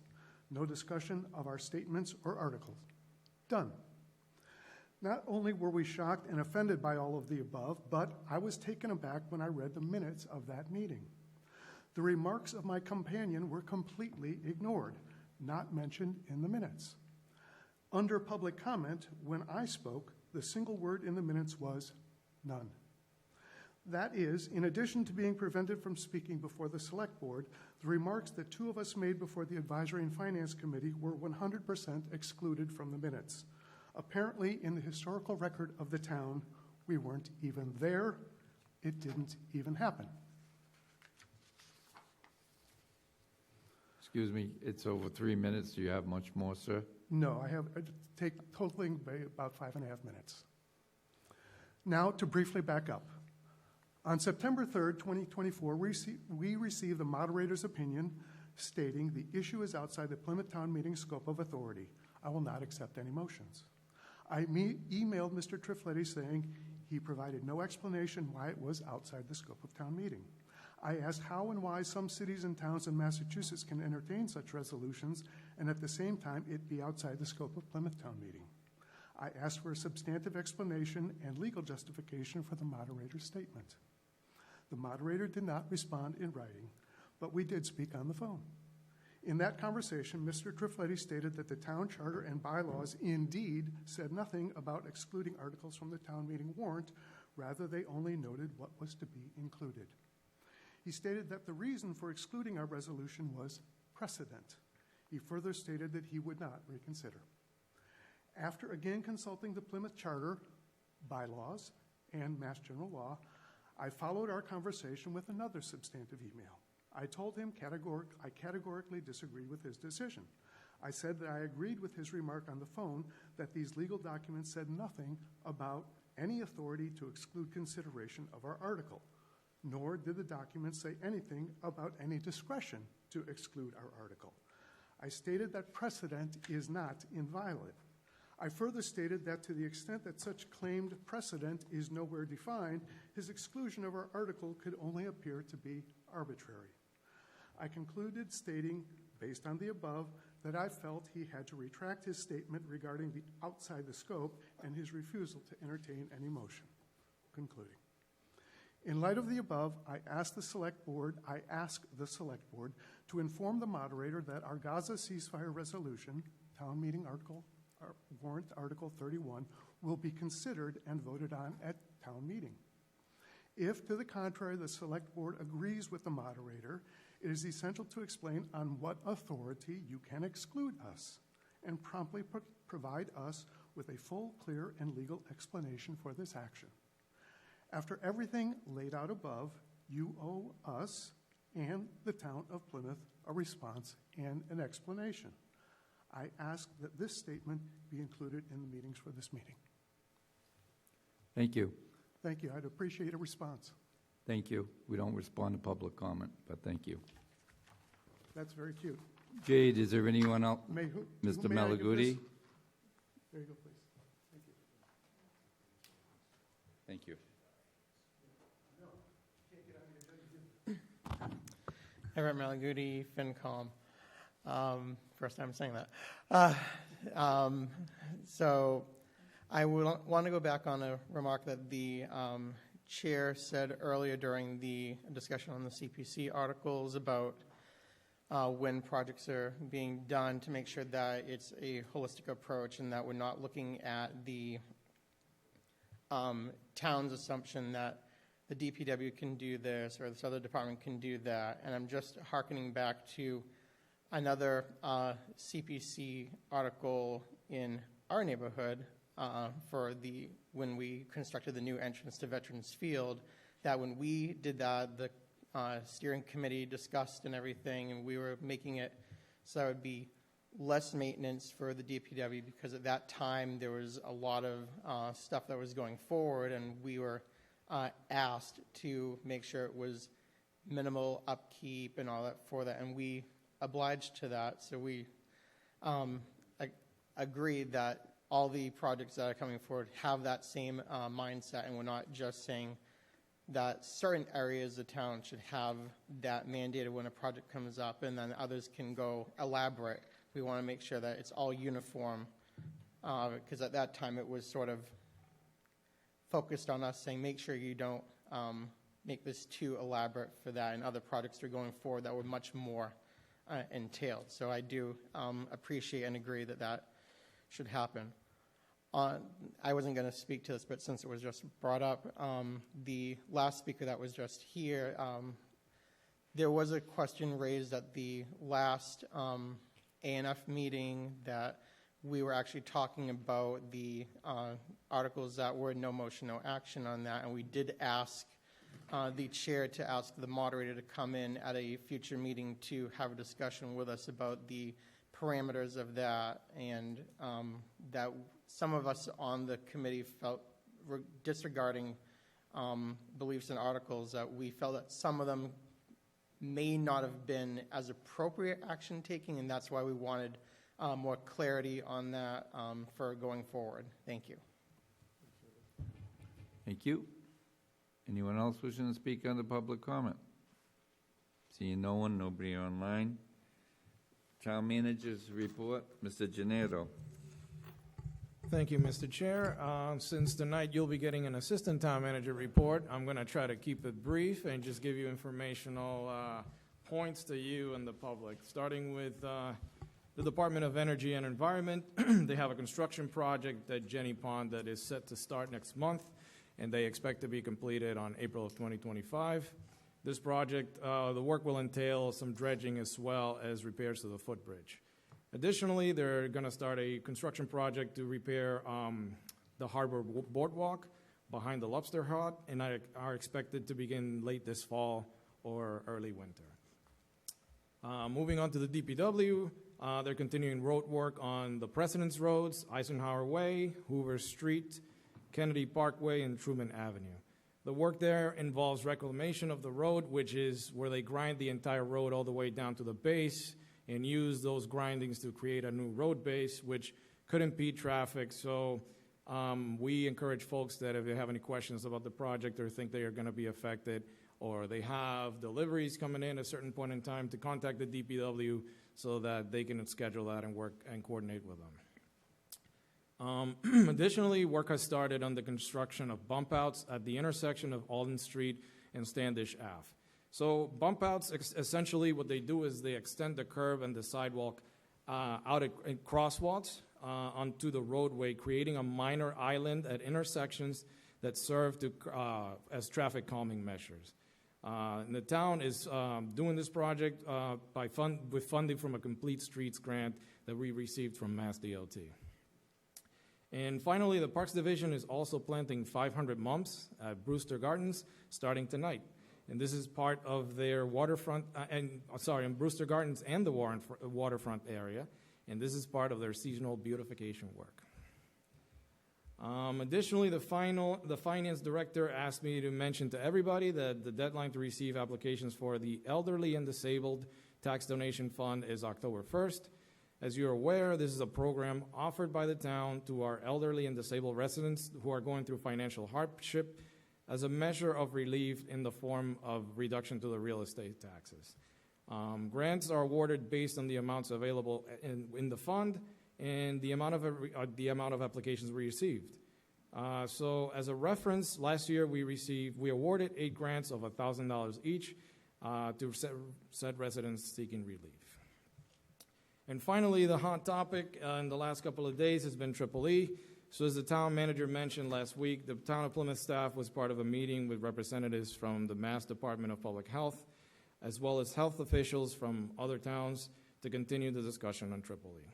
no discussion of our statements or articles. Done. Not only were we shocked and offended by all of the above, but I was taken aback when I read the minutes of that meeting. The remarks of my companion were completely ignored, not mentioned in the minutes. Under public comment, when I spoke, the single word in the minutes was none. That is, in addition to being prevented from speaking before the Select Board, the remarks that 2 of us made before the Advisory and Finance Committee were 100% excluded from the minutes. Apparently, in the historical record of the town, we weren't even there. It didn't even happen. Excuse me, it's over 3 minutes. Do you have much more, sir? No, I have totaling about 5.5 minutes. Now, to briefly back up. On September 3rd, 2024, we received the moderator's opinion stating the issue is outside the Plymouth Town Meeting scope of authority. I will not accept any motions. I emailed Mr. Trifletti saying he provided no explanation why it was outside the scope of town meeting. I asked how and why some cities and towns in Massachusetts can entertain such resolutions and at the same time it be outside the scope of Plymouth Town Meeting. I asked for a substantive explanation and legal justification for the moderator's statement. The moderator did not respond in writing, but we did speak on the phone. In that conversation, Mr. Trifletti stated that the town charter and bylaws indeed said nothing about excluding articles from the town meeting warrant. Rather, they only noted what was to be included. He stated that the reason for excluding our resolution was precedent. He further stated that he would not reconsider. After again consulting the Plymouth Charter, bylaws, and Mass General Law, I followed our conversation with another substantive email. I told him I categorically disagreed with his decision. I said that I agreed with his remark on the phone that these legal documents said nothing about any authority to exclude consideration of our article, nor did the documents say anything about any discretion to exclude our article. I stated that precedent is not inviolate. I further stated that to the extent that such claimed precedent is nowhere defined, his exclusion of our article could only appear to be arbitrary. I concluded stating, based on the above, that I felt he had to retract his statement regarding the outside the scope and his refusal to entertain any motion. Concluding. In light of the above, I asked the Select Board to inform the moderator that our Gaza ceasefire resolution, town meeting article, warrant article 31, will be considered and voted on at town meeting. If, to the contrary, the Select Board agrees with the moderator, it is essential to explain on what authority you can exclude us and promptly provide us with a full, clear, and legal explanation for this action. After everything laid out above, you owe us and the town of Plymouth a response and an explanation. I ask that this statement be included in the meetings for this meeting. Thank you. Thank you. I'd appreciate a response. Thank you. We don't respond to public comment, but thank you. That's very cute. Jade, is there anyone else? Who Mr. may I give Malaguti? this? There you go, please. Thank you. Thank you. Everett Malaguti, FinCom. First time saying that. So I want to go back on a remark that the chair said earlier during the discussion on the CPC articles about when projects are being done to make sure that it's a holistic approach and that we're not looking at the town's assumption that the DPW can do this or this other department can do that. And I'm just hearkening back to another CPC article in our neighborhood when we constructed the new entrance to Veterans Field, that when we did that, the steering committee discussed and everything, and we were making it so that it would be less maintenance for the DPW, because at that time there was a lot of stuff that was going forward, and we were asked to make sure it was minimal upkeep and all that for that, and we obliged to that. So we agreed that all the projects that are coming forward have that same mindset, and we're not just saying that certain areas of town should have that mandated when a project comes up, and then others can go elaborate. We want to make sure that it's all uniform, because at that time it was sort of focused on us saying, make sure you don't make this too elaborate for that, and other projects are going forward that were much more entailed. So I do appreciate and agree that that should happen. I wasn't going to speak to this, but since it was just brought up, the last speaker that was just here, there was a question raised at the last ANF meeting that we were actually talking about the articles that were no motion, no action on that, and we did ask the chair to ask the moderator to come in at a future meeting to have a discussion with us about the parameters of that, and that some of us on the committee felt, disregarding beliefs and articles, that we felt that some of them may not have been as appropriate action taking, and that's why we wanted more clarity on that for going forward. Thank you. Thank you. Anyone else wishing to speak on the public comment? Seeing no one, nobody online. Town Manager's report, Mr. Gennaro. Thank you, Mr. Chair. Since tonight you'll be getting an Assistant Town Manager report, I'm going to try to keep it brief and just give you informational points to you and the public. Starting with the Department of Energy and Environment, they have a construction project at Jenny Pond that is set to start next month, and they expect to be completed on April of 2025. This project, the work will entail some dredging as well as repairs to the footbridge. Additionally, they're going to start a construction project to repair the harbor boardwalk behind the lobster hut, and are expected to begin late this fall or early winter. Moving on to the DPW, they're continuing road work on the President's Roads, Eisenhower Way, Hoover Street, Kennedy Parkway, and Truman Avenue. The work there involves reclamation of the road, which is where they grind the entire road all the way down to the base and use those grindings to create a new road base, which could impede traffic. So we encourage folks that if they have any questions about the project or think they are going to be affected, or they have deliveries coming in at a certain point in time, to contact the DPW so that they can schedule that and work and coordinate with them. Additionally, work has started on the construction of bump outs at the intersection of Alden Street and Standish Ave. So bump outs, essentially what they do is they extend the curb and the sidewalk out at crosswalks onto the roadway, creating a minor island at intersections that serve to as traffic calming measures. And the town is doing this project with funding from a Complete Streets grant that we received from Mass DOT. And finally, the Parks Division is also planting 500 mumps at Brewster Gardens starting tonight. And this is part of their waterfront, in Brewster Gardens and the waterfront area. And this is part of their seasonal beautification work. Additionally, the finance director asked me to mention to everybody that the deadline to receive applications for the Elderly and Disabled Tax Donation Fund is October 1st. As you're aware, this is a program offered by the town to our elderly and disabled residents who are going through financial hardship as a measure of relief in the form of reduction to the real estate taxes. Grants are awarded based on the amounts available in the fund and the amount of applications we received. So as a reference, last year we awarded 8 grants of $1,000 each to said residents seeking relief. And finally, the hot topic in the last couple of days has been Triple E. So as the town manager mentioned last week, the town of Plymouth staff was part of a meeting with representatives from the Mass Department of Public Health, as well as health officials from other towns to continue the discussion on Triple E.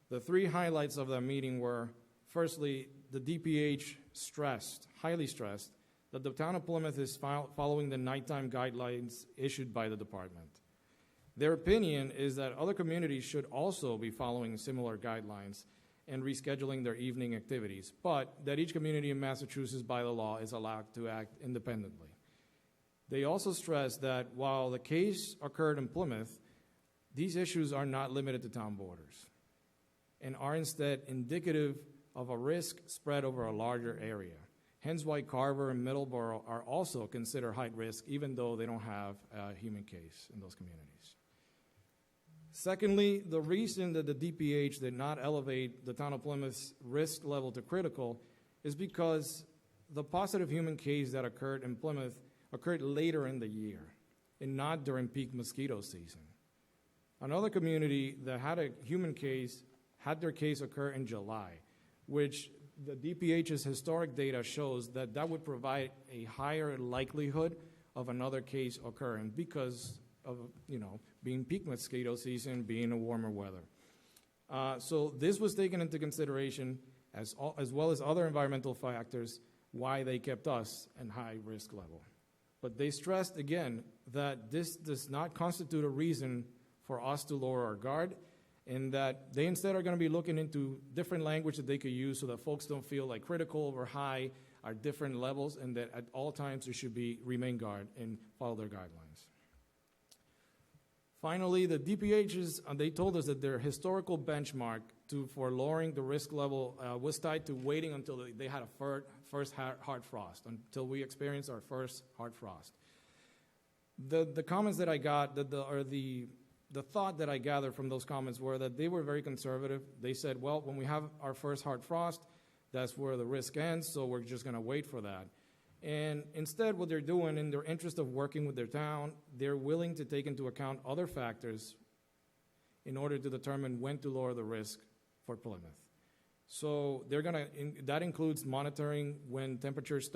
The 3 highlights of that meeting were, firstly, the DPH highly stressed, that the town of Plymouth is following the nighttime guidelines issued by the department. Their opinion is that other communities should also be following similar guidelines and rescheduling their evening activities, but that each community in Massachusetts by the law is allowed to act independently. They also stressed that while the case occurred in Plymouth, these issues are not limited to town borders and are instead indicative of a risk spread over a larger area. Hence why Carver and Middleborough are also considered high risk, even though they don't have a human case in those communities. Secondly, the reason that the DPH did not elevate the town of Plymouth's risk level to critical is because the positive human case that occurred in Plymouth occurred later in the year and not during peak mosquito season. Another community that had a human case had their case occur in July, which the DPH's historic data shows that would provide a higher likelihood of another case occurring because of, being peak mosquito season, being a warmer weather. So this was taken into consideration as well as other environmental factors why they kept us in high risk level. But they stressed again that this does not constitute a reason for us to lower our guard, and that they instead are going to be looking into different language that they could use so that folks don't feel like critical or high are different levels, and that at all times they should remain guard and follow their guidelines. Finally, the DPHs, they told us that their historical benchmark for lowering the risk level was tied to waiting until they had a first hard frost, until we experienced our first hard frost. The comments that I got, the thought that I gathered from those comments were that they were very conservative. They said, well, when we have our first hard frost, that's where the risk ends, so we're just going to wait for that. And instead, what they're doing, in their interest of working with their town, they're willing to take into account other factors in order to determine when to lower the risk for Plymouth. So that includes monitoring when temperatures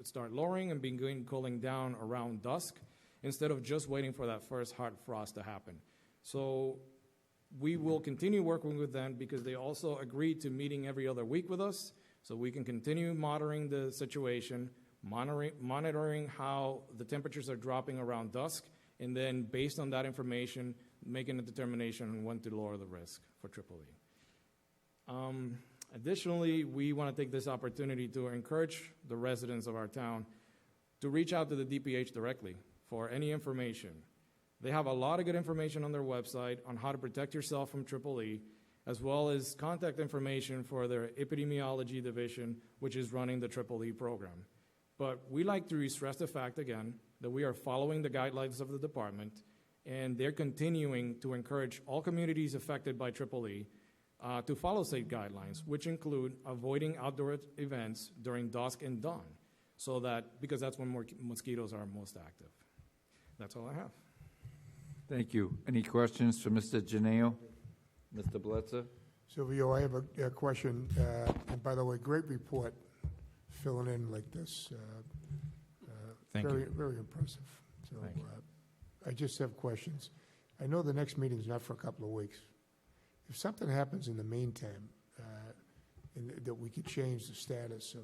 start lowering and begin cooling down around dusk, instead of just waiting for that first hard frost to happen. So we will continue working with them because they also agreed to meeting every other week with us, so we can continue monitoring the situation, monitoring how the temperatures are dropping around dusk, and then based on that information, making a determination on when to lower the risk for Triple E. Additionally, we want to take this opportunity to encourage the residents of our town to reach out to the DPH directly for any information. They have a lot of good information on their website on how to protect yourself from Triple E, as well as contact information for their epidemiology division, which is running the Triple E program. But we like to stress the fact again that we are following the guidelines of the department, and they're continuing to encourage all communities affected by Triple E to follow safe guidelines, which include avoiding outdoor events during dusk and dawn, because that's when mosquitoes are most active. That's all I have. Thank you. Any questions for Mr. Janeo? Mr. Bletzer? Silvio, I have a question. And by the way, great report filling in like this. Thank you. Very impressive. So Thank you. I just have questions. I know the next meeting is not for a couple of weeks. If something happens in the meantime, that we could change the status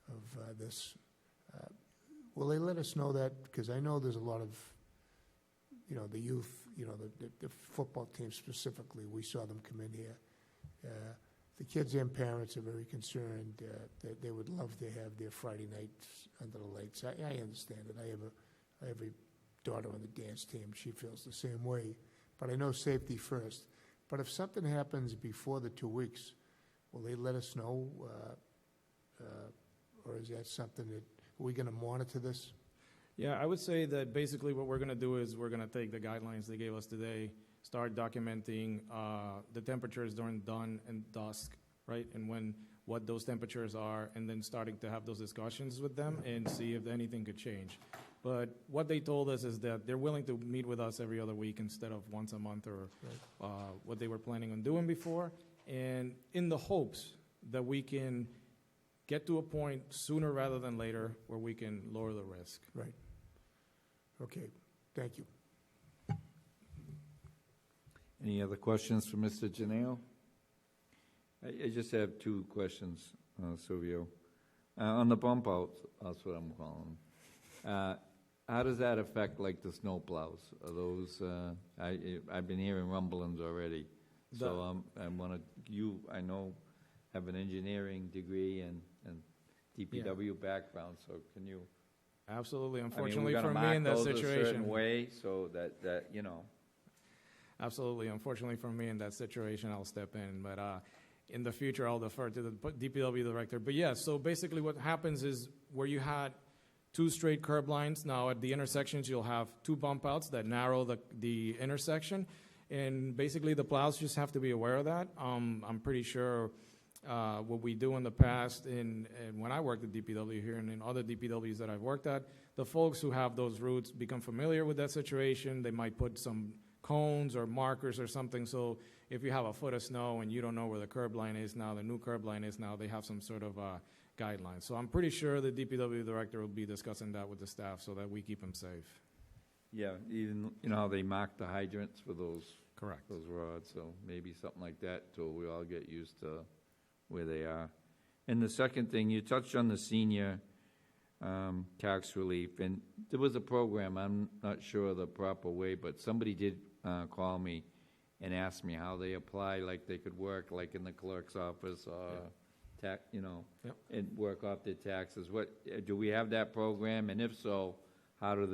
of this, will they let us know that? Because I know there's a lot of, the youth, the football team specifically, we saw them come in here. the kids and parents are very concerned that they would love to have their Friday nights under the lights. I understand it. I have a daughter on the dance team. She feels the same way. But I know safety first. But if something happens before the 2 weeks, will they let us know? Or is that something that, are we going to monitor this? Yeah, I would say that basically what we're going to do is we're going to take the guidelines they gave us today, start documenting the temperatures during dawn and dusk, right? And what those temperatures are, and then starting to have those discussions with them and see if anything could change. But what they told us is that they're willing to meet with us every other week instead of once a month or what they were planning on doing before, and in the hopes that we can get to a point sooner rather than later where we can lower the risk. Right. Okay, thank you. Any other questions for Mr. Janelle? I just have two questions, Silvio. On the bump outs, that's what I'm calling them. How does that affect, like, the snow plows? Are those, I've been hearing rumblings already. So I know, have an engineering degree and DPW background, so can you? Absolutely. I mean, Unfortunately we're for gonna me in mark that those a situation. certain way so that, you know. Absolutely. Unfortunately for me in that situation, I'll step in. But in the future, I'll defer to the DPW director. But yeah, so basically what happens is where you had 2 straight curb lines, now at the intersections, you'll have 2 bump outs that narrow the intersection. And basically the plows just have to be aware of that. I'm pretty sure what we do in the past, and when I worked at DPW here and in other DPWs that I've worked at, the folks who have those routes become familiar with that situation. They might put some cones or markers or something, so if you have a foot of snow and you don't know where the curb line is now, the new curb line is now, they have some sort of guidelines. So I'm pretty sure the DPW director will be discussing that with the staff so that we keep them safe. Yeah, even, you know how they mark the hydrants for those? Correct. Those rods, so maybe something like that till we all get used to where they are. And the second thing, you touched on the senior tax relief, and there was a program, I'm not sure the proper way, but somebody did call me and ask me how they apply, like they could work like in the clerk's office or and work off their taxes. What do we have that program? And if so, how does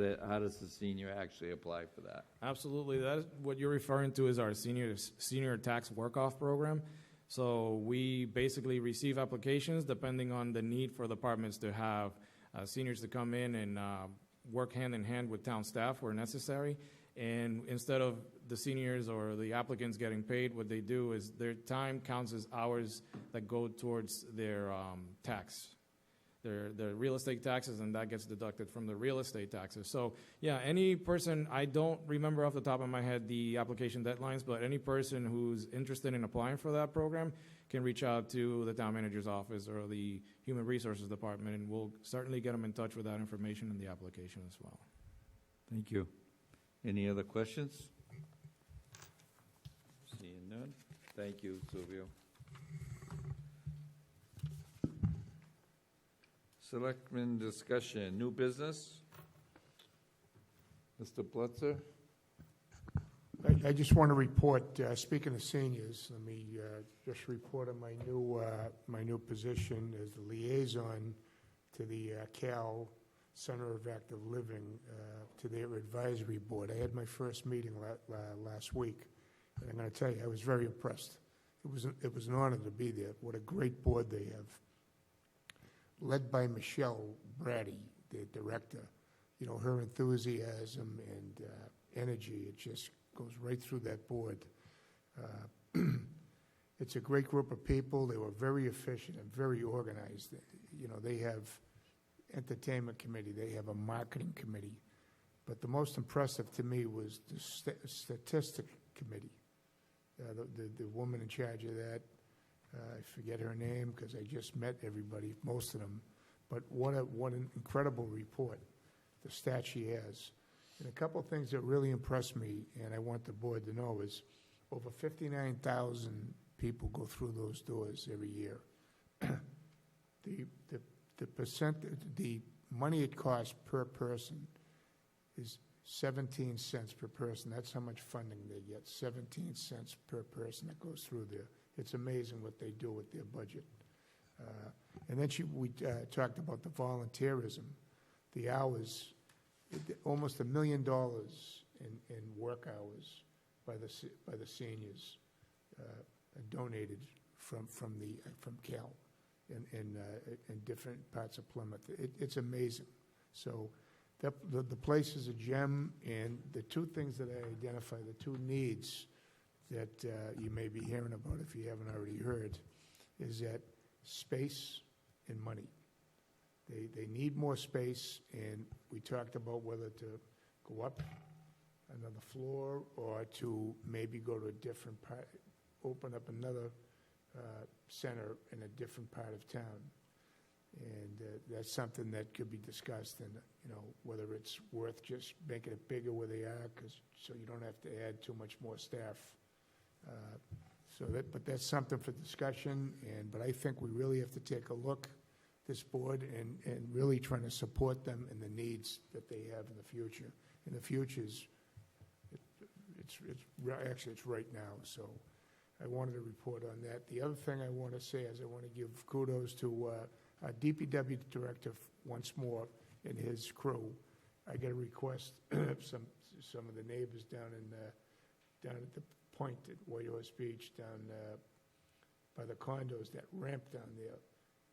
the senior actually apply for that? Absolutely. That is what you're referring to is our senior tax work-off program. So we basically receive applications depending on the need for the departments to have seniors to come in and work hand in hand with town staff where necessary. And instead of the seniors or the applicants getting paid, what they do is their time counts as hours that go towards their tax, their real estate taxes, and that gets deducted from the real estate taxes. So yeah, any person, I don't remember off the top of my head the application deadlines, but any person who's interested in applying for that program can reach out to the town manager's office or the human resources department, and we'll certainly get them in touch with that information in the application as well. Thank you. Any other questions? Seeing none. Thank you, Silvio. Selectmen discussion, new business? Mr. Blitzer? I just want to report, speaking of seniors, let me just report on my new position as the liaison to the Cal Center of Active Living, to their advisory board. I had my first meeting last week, and I'm going to tell you, I was very impressed. It was an honor to be there. What a great board they have, led by Michelle Brady, the director. You know, her enthusiasm and energy, it just goes right through that board. It's a great group of people. They were very efficient and very organized. You know, they have entertainment committee, they have a marketing committee, but the most impressive to me was the statistic committee. The woman in charge of that, I forget her name because I just met everybody, most of them, but what an incredible report, the stats she has. And a couple of things that really impressed me, and I want the board to know, is over 59,000 people go through those doors every year. The money it costs per person is 17 cents per person. That's how much funding they get, 17 cents per person that goes through there. It's amazing what they do with their budget. And then we talked about the volunteerism, the hours, almost $1 million in work hours by the seniors donated from Cal in different parts of Plymouth. It's amazing. So the place is a gem, and the two things that I identify, the two needs that you may be hearing about if you haven't already heard, is that space and money. They need more space, and we talked about whether to go up another floor or to maybe go to a different part, open up another center in a different part of town. And that's something that could be discussed, and whether it's worth just making it bigger where they are, so you don't have to add too much more staff. But that's something for discussion. But I think we really have to take a look, this board, and really trying to support them in the needs that they have in the future. And the future is, it's right now. So I wanted to report on that. The other thing I want to say is I want to give kudos to our DPW director once more and his crew. I got a request some of the neighbors down at the point at Whitehorse Beach, down by the condos. That ramp down there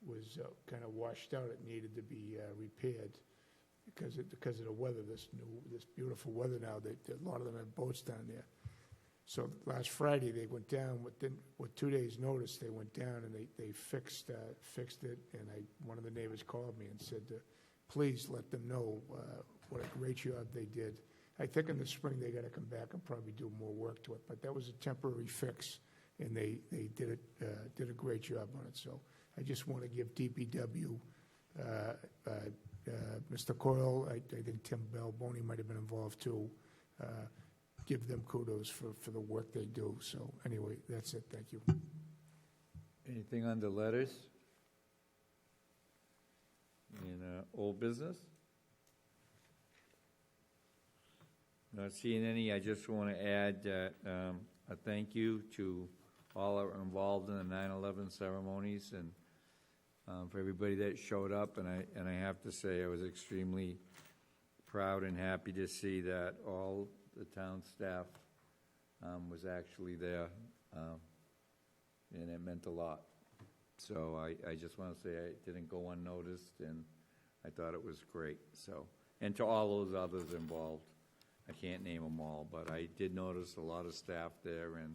was kind of washed out. It needed to be repaired because of the weather. This beautiful weather now. A lot of them have boats down there. So last Friday they went down with 2 days' notice. They went down and they fixed it. And one of the neighbors called me and said, "Please let them know what a great job they did." I think in the spring they got to come back and probably do more work to it. But that was a temporary fix, and they did a great job on it. So I just want to give DPW, Mr. Coyle, I think Tim Balboni might have been involved too. Give them kudos for the work they do. So anyway, that's it. Thank you. Anything on the letters? In old business? Not seeing any. I just want to add a thank you to all that were involved in the 9/11 ceremonies and for everybody that showed up. And I have to say I was extremely proud and happy to see that all the town staff was actually there, and it meant a lot. So I just want to say I didn't go unnoticed, and I thought it was great. So, and to all those others involved, I can't name them all, but I did notice a lot of staff there, and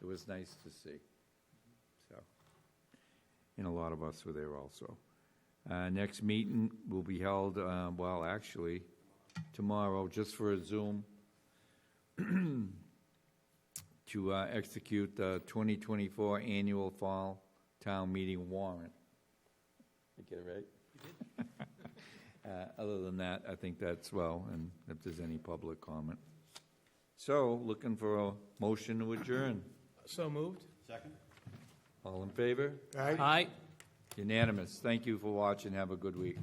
it was nice to see. So, and a lot of us were there also. Next meeting will be held, well, actually, tomorrow, just for a Zoom, to execute the 2024 annual fall town meeting warrant. Did I get it right? You did. Other than that, I think that's well, and if there's any public comment. So, looking for a motion to adjourn. So moved. Second. All in favor? Aye. Aye. Unanimous. Thank you for watching. Have a good week.